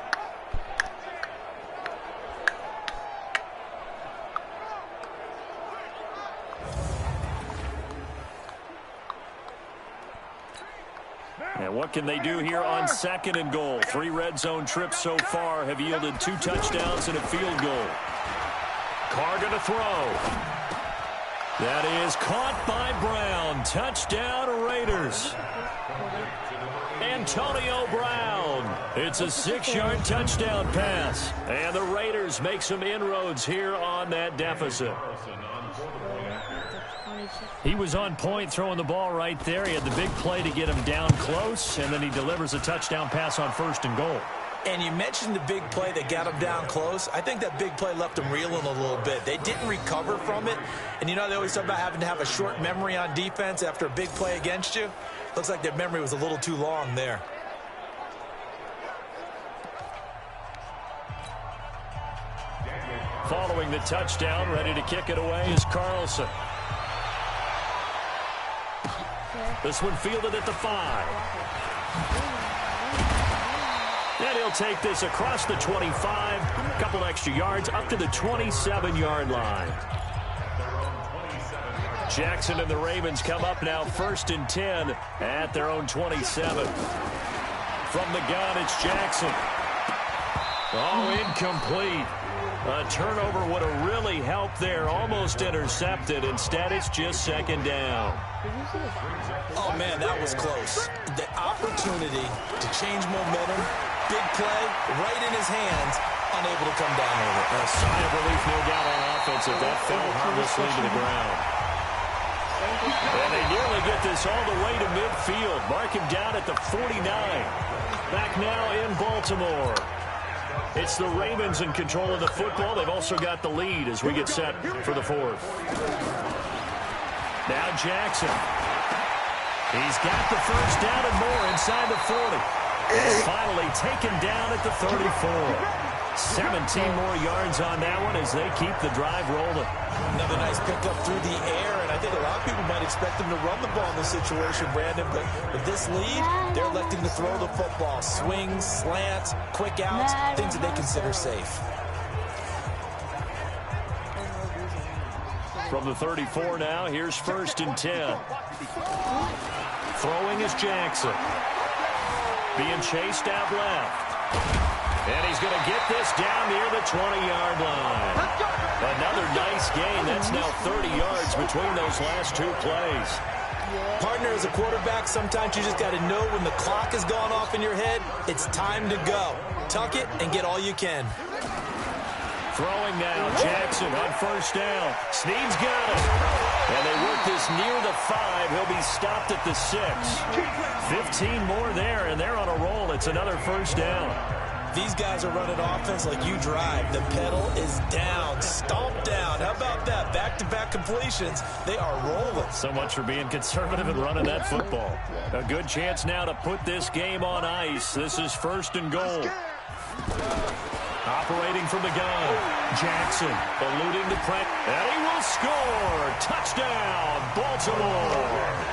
And what can they do here on 2nd and goal? 3 red zone trips so far have yielded 2 touchdowns and a field goal. Carr going to throw. That is caught by Brown. Touchdown, Raiders. Antonio Brown. It's a 6-yard touchdown pass. And the Raiders make some inroads here on that deficit. He was on point throwing the ball right there. He had the big play to get him down close, and then he delivers a touchdown pass on 1st and goal. And you mentioned the big play that got him down close. I think that big play left him reeling a little bit. They didn't recover from it. And, you know, they always talk about having to have a short memory on defense after a big play against you. Looks like their memory was a little too long there. Following the touchdown, ready to kick it away is Carlson. This one fielded at the 5. And he'll take this across the 25. A couple extra yards up to the 27-yard line. Jackson and the Ravens come up now 1st and 10 at their own 27. From the gun, it's Jackson. Oh, incomplete. A turnover would have really helped there. Almost intercepted. Instead, it's just 2nd down. Oh, man, that was close. The opportunity to change momentum, big play, right in his hands, unable to come down with it. A sigh of relief, no doubt, on offense if that fell harmlessly to the ground. And they nearly get this all the way to midfield. Mark him down at the 49. Back now in Baltimore. It's the Ravens in control of the football. They've also got the lead as we get set for the 4th. Now Jackson. He's got the 1st down and more inside the 40. He's finally taken down at the 34. 17 more yards on that one as they keep the drive rolling. Another nice pickup through the air, and I think a lot of people might expect them to run the ball in this situation, Brandon, but with this lead, they're electing to throw the football. Swings, slants, quick outs, things that they consider safe. From the 34 now, here's 1st and 10. Throwing is Jackson. Being chased out left. And he's going to get this down near the 20-yard line. Another nice gain. That's now 30 yards between those last 2 plays. Partner, as a quarterback, sometimes you just got to know when the clock has gone off in your head, it's time to go. Tuck it and get all you can. Throwing now, Jackson on 1st down. Snead's got it. And they work this near the 5. He'll be stopped at the 6. 15 more there, and they're on a roll. It's another 1st down. These guys are running offense like you drive. The pedal is down, stomped down. How about that? Back-to-back completions. They are rolling. So much for being conservative and running that football. A good chance now to put this game on ice. This is 1st and goal. Operating from the gun. Jackson eluding the press. And he will score. Touchdown, Baltimore.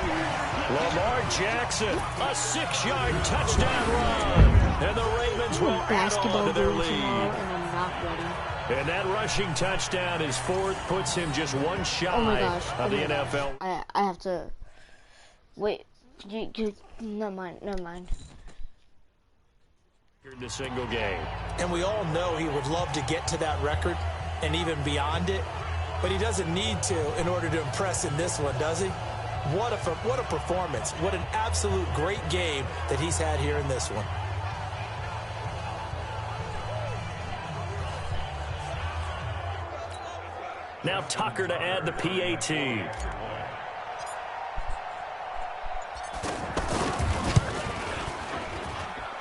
Lamar Jackson, a 6-yard touchdown run. And the Ravens will add on to their lead. And I'm not ready. And that rushing touchdown is 4th, puts him just one shy of the NFL. I have to... Wait. Never mind. In a single game. And we all know he would love to get to that record and even beyond it. But he doesn't need to in order to impress in this one, does he? What a performance. What an absolute great game that he's had here in this one. Now Tucker to add the PAT.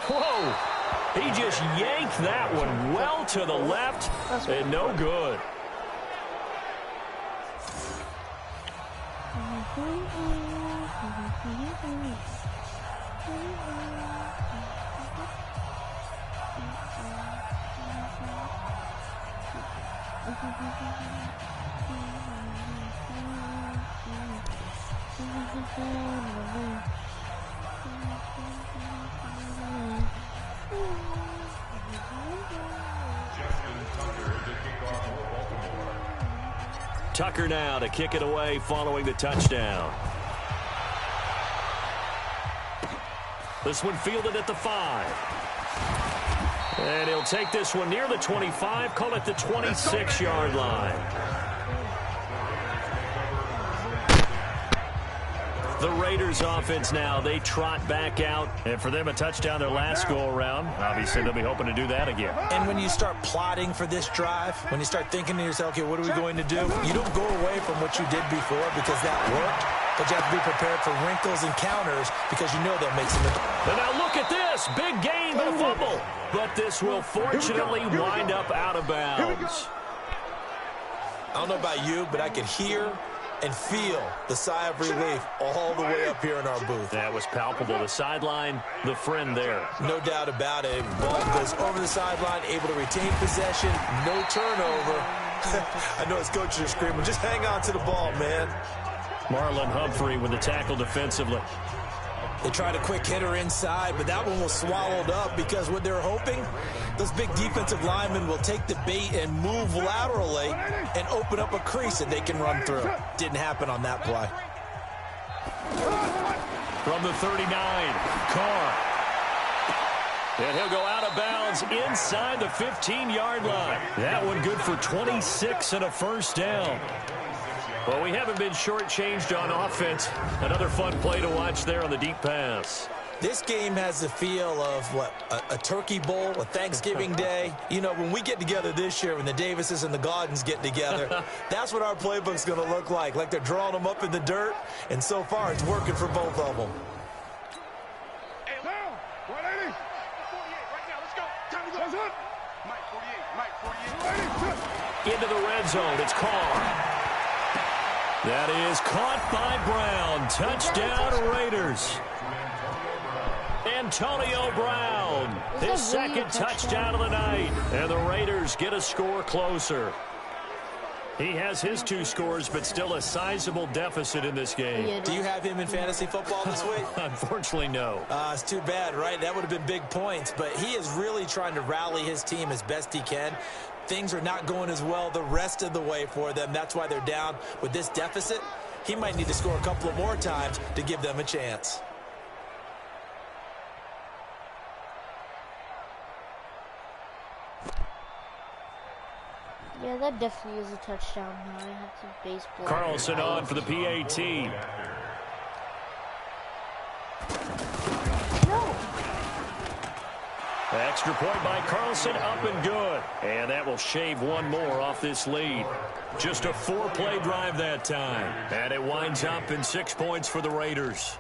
Whoa! He just yanked that one well to the left and no good. Tucker now to kick it away following the touchdown. This one fielded at the 5. And he'll take this one near the 25, call it the 26-yard line. The Raiders offense now, they trot back out. And for them, a touchdown their last go-around. Obviously, they'll be hoping to do that again. And when you start plotting for this drive, when you start thinking to yourself, okay, what are we going to do? You don't go away from what you did before because that worked. But you have to be prepared for wrinkles and counters because you know they'll make some. And now look at this. Big gain, but a fumble. But this will fortunately wind up out of bounds. I don't know about you, but I could hear and feel the sigh of relief all the way up here in our booth. That was palpable. The sideline, the friend there. No doubt about it. Ball goes over the sideline, able to retain possession, no turnover. I know his coaches are screaming, just hang on to the ball, man. Marlon Humphrey with the tackle defensively. They tried a quick hitter inside, but that one was swallowed up because what they're hoping, those big defensive linemen will take the bait and move laterally and open up a crease that they can run through. Didn't happen on that play. From the 39, Carr. And he'll go out of bounds inside the 15-yard line. That one good for 26 and a first down. Well, we haven't been shortchanged on offense. Another fun play to watch there on the deep pass. This game has the feel of, what, a turkey bowl, a Thanksgiving day. You know, when we get together this year, when the Davises and the Gaudens get together, that's what our playbook's going to look like they're drawing them up in the dirt, and so far it's working for both of them. Hey, now, 180. 48, right now, let's go. Time to go. Mike 48, Into the red zone, it's Carr. That is caught by Brown. Touchdown, Raiders. Antonio Brown, his second touchdown of the night. And the Raiders get a score closer. He has his 2 scores, but still a sizable deficit in this game. Do you have him in fantasy football this week? Unfortunately, no. It's too bad, right? That would have been big points, but he is really trying to rally his team as best he can. Things are not going as well the rest of the way for them. That's why they're down with this deficit. He might need to score a couple of more times to give them a chance. Yeah, that definitely is a touchdown. Now I have to baseball. Carlson on for the PAT. No. Extra point by Carlson, up and good. And that will shave one more off this lead. Just a 4-play drive that time. And it winds up in 6 points for the Raiders.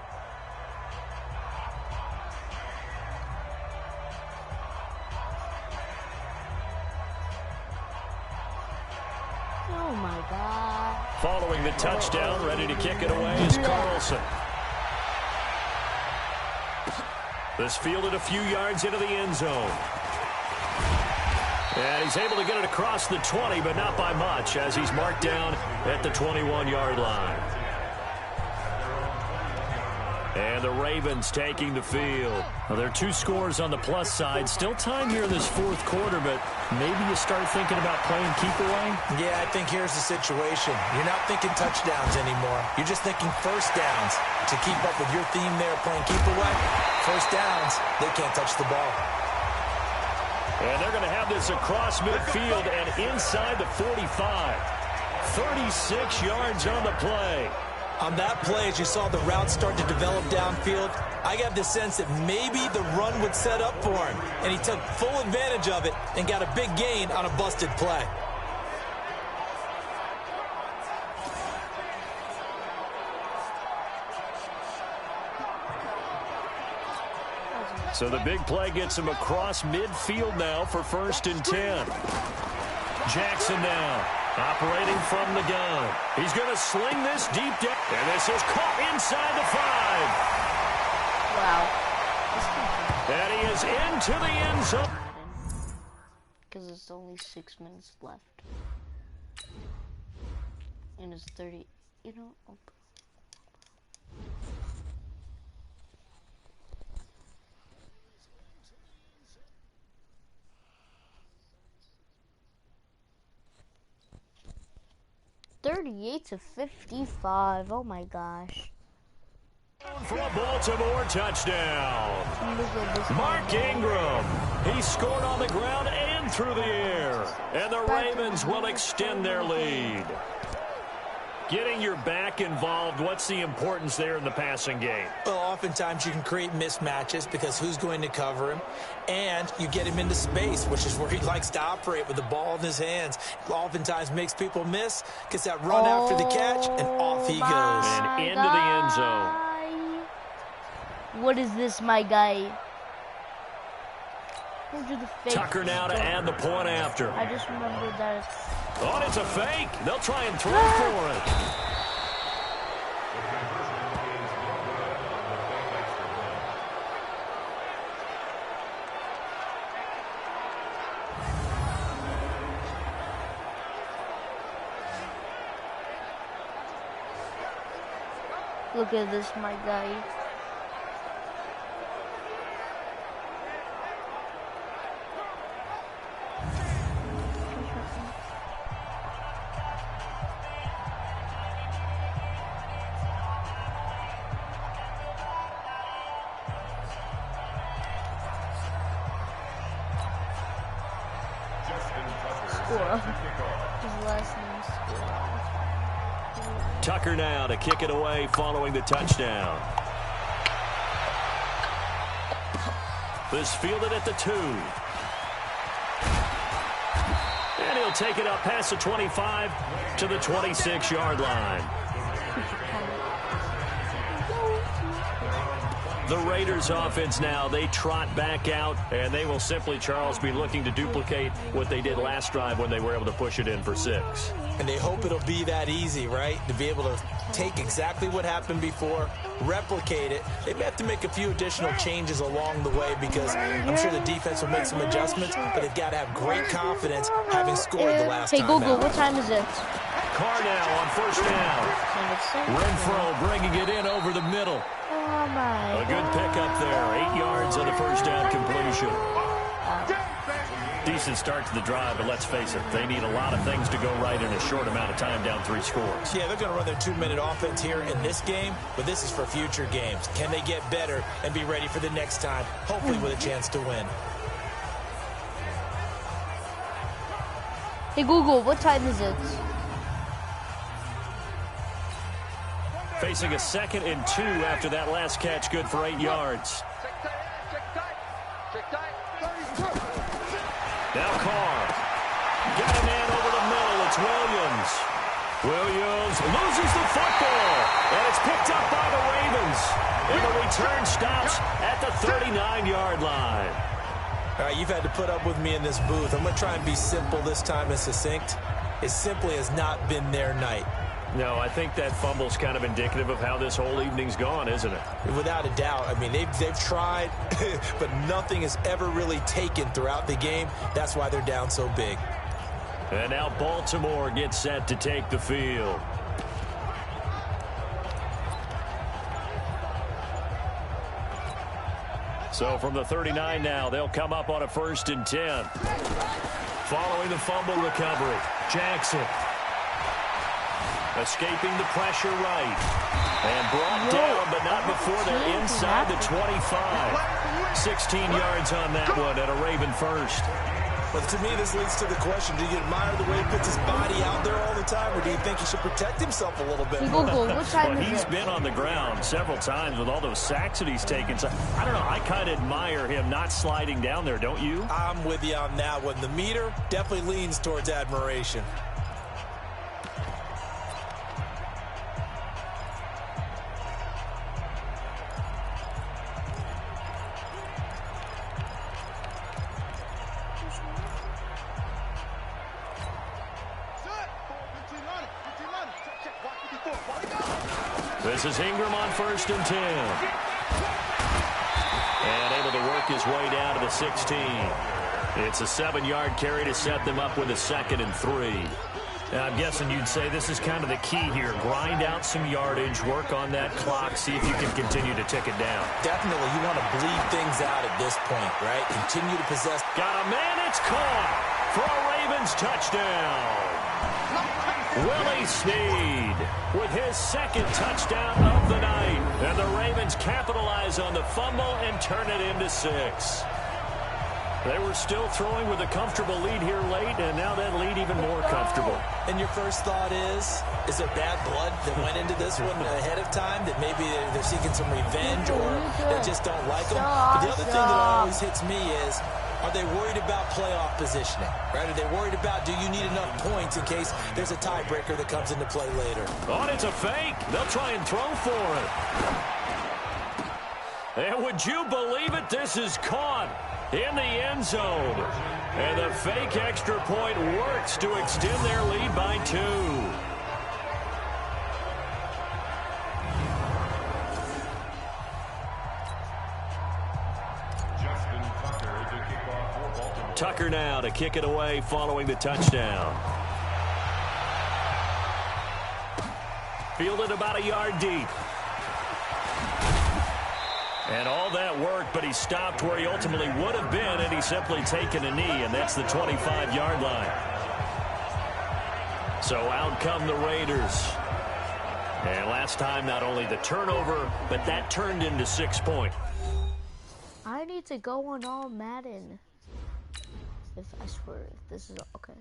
Oh, my God. Following the touchdown, ready to kick it away is Carlson. This fielded a few yards into the end zone. And he's able to get it across the 20, but not by much, as he's marked down at the 21-yard line. And the Ravens taking the field. Well, there are 2 scores on the plus side. Still time here in this 4th quarter, but maybe you start thinking about playing keep away? Yeah, I think here's the situation. You're not thinking touchdowns anymore. You're just thinking first downs. To keep up with your theme there, playing keep away, first downs, they can't touch the ball. And they're going to have this across midfield and inside the 45. 36 yards on the play. On that play, as you saw the route start to develop downfield, I got the sense that maybe the run would set up for him. And he took full advantage of it and got a big gain on a busted play. So the big play gets him across midfield now for 1st and 10. Jackson now, operating from the gun. He's going to sling this deep down. And this is caught inside the 5. Wow. And he is into the end zone. Because it's only 6 minutes left. And it's 30. You know, okay. $38-55. Oh my gosh. For a Baltimore touchdown. Mark Ingram. He scored on the ground and through the air. And the Ravens will extend their lead. Getting your back involved, what's the importance there in the passing game? Well, oftentimes you can create mismatches because who's going to cover him? And you get him into space, which is where he likes to operate with the ball in his hands. Oftentimes makes people miss, gets that run after the catch, and off he goes. And into the end zone. What is this, my guy? Do the fake Tucker now to add the point after. I just remembered that. Oh, and it's a fake. They'll try and throw for it. Look at this, my guy. His last name's Tucker now to kick it away following the touchdown. This fielded at the 2. And he'll take it up past the 25 to the 26-yard line. The Raiders offense now, they trot back out, and they will simply, Charles, be looking to duplicate what they did last drive when they were able to push it in for 6. And they hope it'll be that easy, right? To be able to take exactly what happened before, replicate it. They may have to make a few additional changes along the way because I'm sure the defense will make some adjustments, but they've got to have great confidence having scored the last time Hey, Google, out. what time is it? Carr now on first down. Renfro bringing it in over the middle. Oh, my A good pickup there. 8 yards on the first down completion. Decent start to the drive, but let's face it, they need a lot of things to go right in a short amount of time, down 3 scores. Yeah, they're going to run their 2-minute offense here in this game, but this is for future games. Can they get better and be ready for the next time, hopefully with a chance to win? Hey, Google, what time is it? Facing a 2nd and 2 after that last catch, good for 8 yards. Now Carr. Got a man over the middle. It's Williams. Williams loses the football. And it's picked up by the Ravens. And the return stops at the 39-yard line. All right, you've had to put up with me in this booth. I'm going to try and be simple this time and succinct. It simply has not been their night. No, I think that fumble's kind of indicative of how this whole evening's gone, isn't it? Without a doubt. I mean, they've tried, but nothing is ever really taken throughout the game. That's why they're down so big. And now Baltimore gets set to take the field. So from the 39 now, they'll come up on a 1st and 10. Following the fumble recovery, Jackson. Escaping the pressure right. And brought down, but not before they're inside the 25. 16 yards on that one and a Raven first. But to me, this leads to the question, do you admire the way he puts his body out there all the time, or do you think he should protect himself a little bit more? What time is He's it? been on the ground several times with all those sacks that he's taken. So, I don't know, I kind of admire him not sliding down there, don't you? I'm with you on that one. The meter definitely leans towards admiration. This is Ingram on 1st and 10. And able to work his way down to the 16. It's a 7-yard carry to set them up with a 2nd and 3. Now, I'm guessing you'd say this is kind of the key here. Grind out some yardage, work on that clock, see if you can continue to tick it down. Definitely, you want to bleed things out at this point, right? Continue to possess. Got a man, it's caught for a Ravens touchdown. Willie Snead with his 2nd touchdown of the night. And the Ravens capitalize on the fumble and turn it into 6. They were still throwing with a comfortable lead here late, and now that lead even more comfortable. And your first thought is there bad blood that went into this one ahead of time, that maybe they're seeking some revenge or they just don't like them? But the other thing that always hits me is, are they worried about playoff positioning? Right? Are they worried about, do you need enough points in case there's a tiebreaker that comes into play later? Oh, it's a fake. They'll try and throw for it. And would you believe it? This is caught in the end zone. And the fake extra point works to extend their lead by 2. Tucker now to kick it away following the touchdown. Fielded about a yard deep. And all that work, but he stopped where he ultimately would have been, and he's simply taken a knee, and that's the 25-yard line. So out come the Raiders. And last time, not only the turnover, but that turned into 6 points. I need to go on all Madden. If I swear, if this is okay.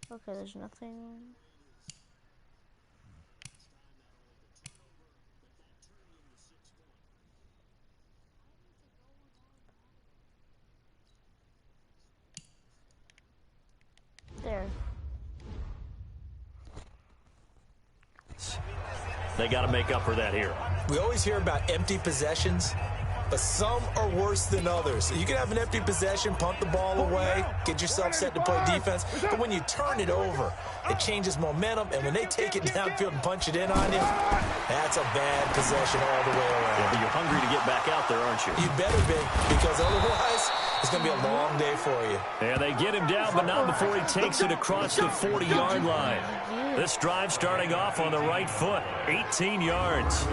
Okay, there's nothing. There. They got to make up for that here. We always hear about empty possessions, but some are worse than others. You can have an empty possession, punt the ball away, get yourself set to play defense, but when you turn it over, it changes momentum, and when they take it downfield and punch it in on you, that's a bad possession all the way around. Yeah, but you're hungry to get back out there, aren't you? You better be, because otherwise, it's going to be a long day for you. Yeah, they get him down, but not before he takes it across the 40-yard line. This drive starting off on the right foot, 18 yards.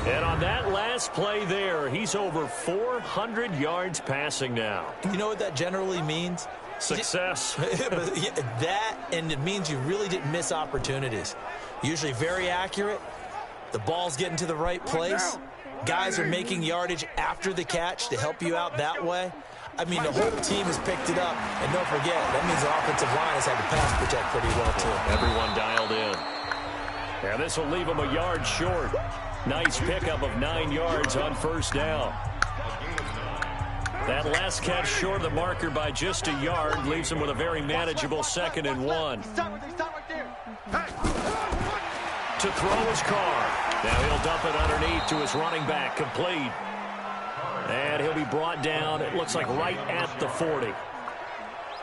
And on that last play there, he's over 400 yards passing now. You know what that generally means? Success. That, and it means you really didn't miss opportunities. Usually very accurate. The ball's getting to the right place. Guys are making yardage after the catch to help you out that way. I mean, the whole team has picked it up. And don't forget, that means the offensive line has had to pass protect pretty well, too. Everyone dialed in. And this will leave him a yard short. Nice pickup of 9 yards on first down. That last catch short of the marker by just a yard leaves him with a very manageable 2nd and 1. To throw his car. Now he'll dump it underneath to his running back, complete. And he'll be brought down, it looks like right at the 40.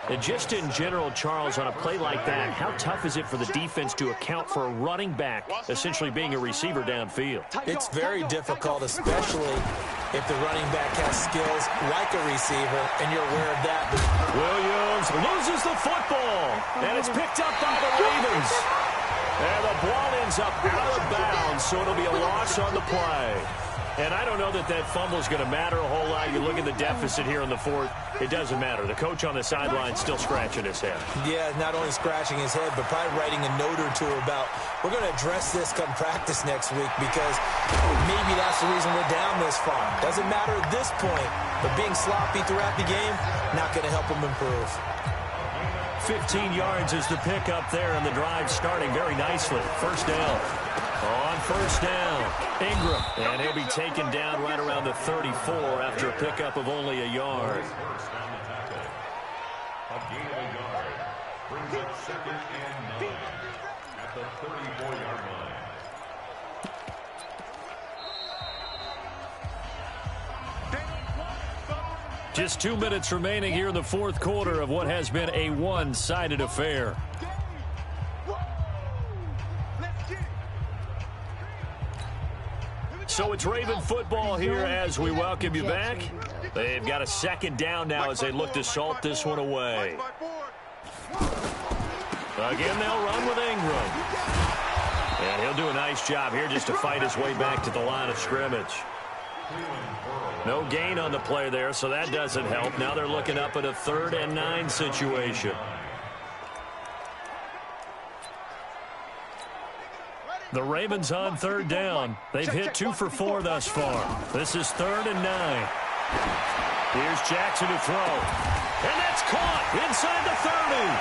And just in general, Charles, on a play like that, how tough is it for the defense to account for a running back essentially being a receiver downfield? It's very difficult, especially if the running back has skills like a receiver, and you're aware of that. Williams loses the football, and it's picked up by the Ravens. And the ball ends up out of bounds, so it'll be a loss on the play. And I don't know that that fumble is going to matter a whole lot. You look at the deficit here in the 4th, it doesn't matter. The coach on the sideline still scratching his head. Yeah, not only scratching his head, but probably writing a note or two about, we're going to address this come practice next week, because maybe that's the reason we're down this far. Doesn't matter at this point, but being sloppy throughout the game, not going to help him improve. 15 yards is the pickup there, and the drive starting very nicely. First down. On first down, Ingram. And he'll be taken down right around the 34 after a pickup of only a yard. A gain of a yard brings it 2nd and 9 at the 34-yard line. Just 2 minutes remaining here in the 4th quarter of what has been a one-sided affair. So it's Raven football here as we welcome you back. They've got a 2nd down now as they look to salt this one away. Again, they'll run with Ingram. And he'll do a nice job here just to fight his way back to the line of scrimmage. No gain on the play there, so that doesn't help. Now they're looking up at a 3rd and 9 situation. The Ravens on 3rd down. They've hit 2 for 4 thus far. This is 3rd and 9. Here's Jackson to throw. And that's caught inside the 30.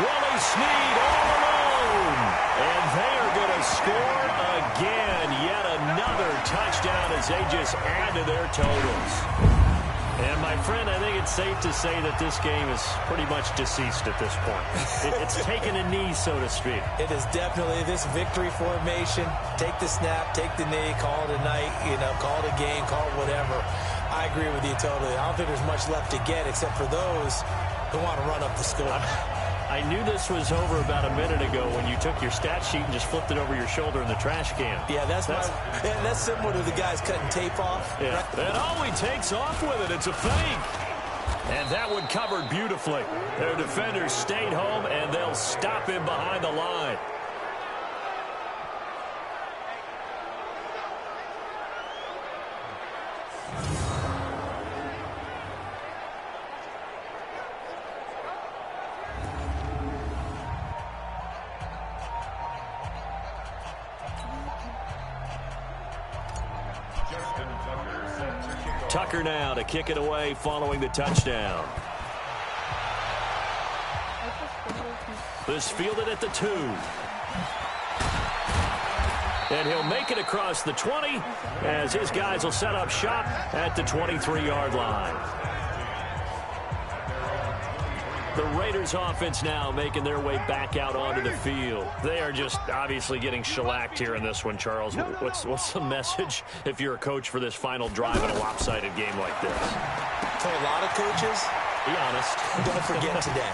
Willie Snead all alone. And they are going to score again. Yet another touchdown as they just add to their totals. And, my friend, I think it's safe to say that this game is pretty much deceased at this point. It's taken a knee, so to speak. It is definitely this victory formation. Take the snap, take the knee, call it a night, call it a game, call it whatever. I agree with you totally. I don't think there's much left to get except for those who want to run up the score. I knew this was over about a minute ago when you took your stat sheet and just flipped it over your shoulder in the trash can. Yeah, that's similar to the guys cutting tape off. Yeah, right? And all he takes off with it, it's a fake. And that one covered beautifully. Their defenders stayed home, and they'll stop him behind the line. Tucker now to kick it away following the touchdown. This fielded at the 2. And he'll make it across the 20 as his guys will set up shop at the 23-yard line. The Raiders offense now making their way back out onto the field. They are just obviously getting shellacked here in this one, Charles. What's the message if you're a coach for this final drive in a lopsided game like this? For a lot of coaches, be honest. Don't forget today.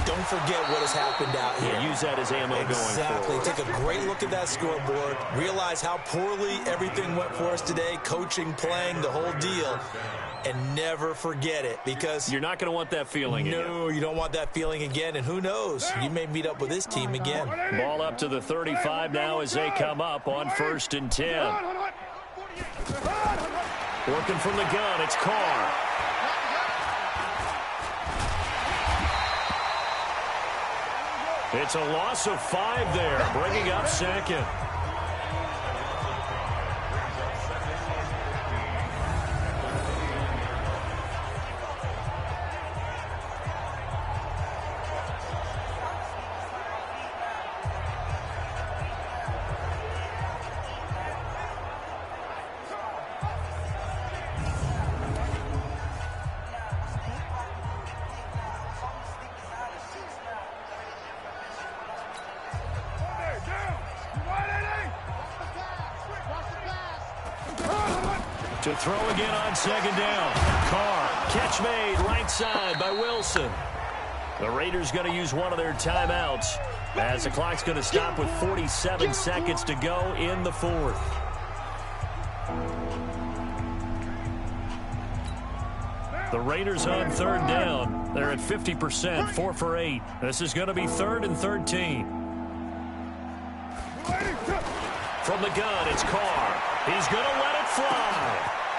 Don't forget what has happened out here. Yeah, use that as ammo going forward. Exactly. Take a great look at that scoreboard. Realize how poorly everything went for us today. Coaching, playing, the whole deal. And never forget it, because you're not going to want that feeling again. No, you don't want that feeling again. And who knows? You may meet up with this team again. Ball up to the 35 now as they come up on 1st and 10. Working from the gun, it's Carr. It's a loss of 5 there, bringing up 2nd. To throw again on 2nd down. Carr, catch made, right side by Wilson. The Raiders going to use one of their timeouts as the clock's going to stop with 47 seconds to go in the 4th. The Raiders on 3rd down. They're at 50%, 4 for 8. This is going to be 3rd and 13. From the gun, it's Carr. He's going to let it fly.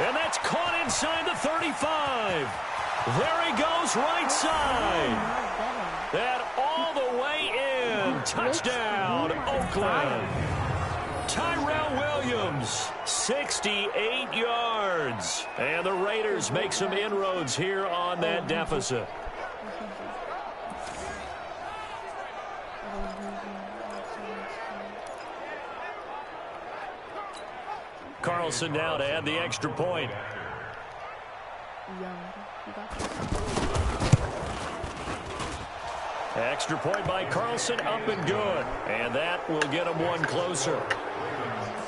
And that's caught inside the 35. There he goes, right side. And all the way in. Touchdown, Oakland. Tyrell Williams, 68 yards. And the Raiders make some inroads here on that deficit. Carlson now to add the extra point. Extra point by Carlson, up and good. And that will get him one closer.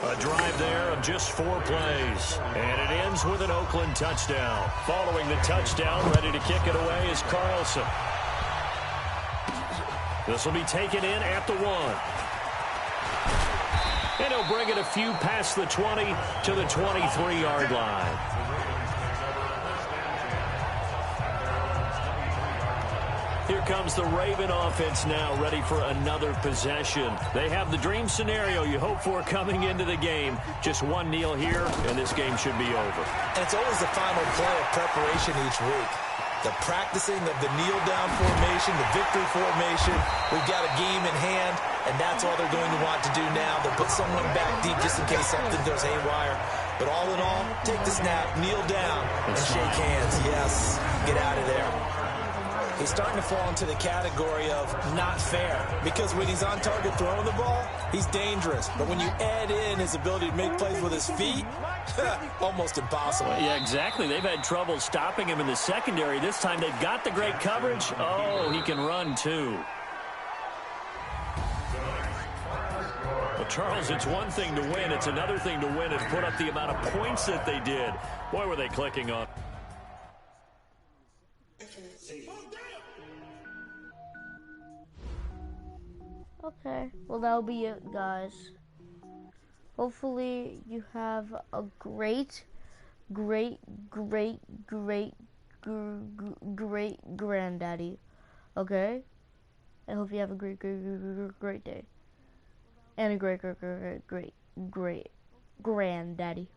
A drive there of just 4 plays. And it ends with an Oakland touchdown. Following the touchdown, ready to kick it away is Carlson. This will be taken in at the 1. And he'll bring it a few past the 20 to the 23-yard line. Here comes the Raven offense now, ready for another possession. They have the dream scenario you hope for coming into the game. Just one kneel here, and this game should be over. And it's always the final play of preparation each week. The practicing of the kneel-down formation, the victory formation. We've got a game in hand, and that's all they're going to want to do now. They'll put someone back deep just in case something goes haywire. But all in all, take the snap, kneel down, and shake hands. Yes, get out of there. He's starting to fall into the category of not fair, because when he's on target throwing the ball, he's dangerous. But when you add in his ability to make plays with his feet, almost impossible. Well, yeah, exactly. They've had trouble stopping him in the secondary. This time they've got the great coverage. Oh, he can run too. Well, Charles, it's one thing to win. It's another thing to win and put up the amount of points that they did. Boy, were they clicking on. Okay, well that'll be it, guys. Hopefully you have a great granddaddy. Okay? I hope you have a great day. And a great granddaddy.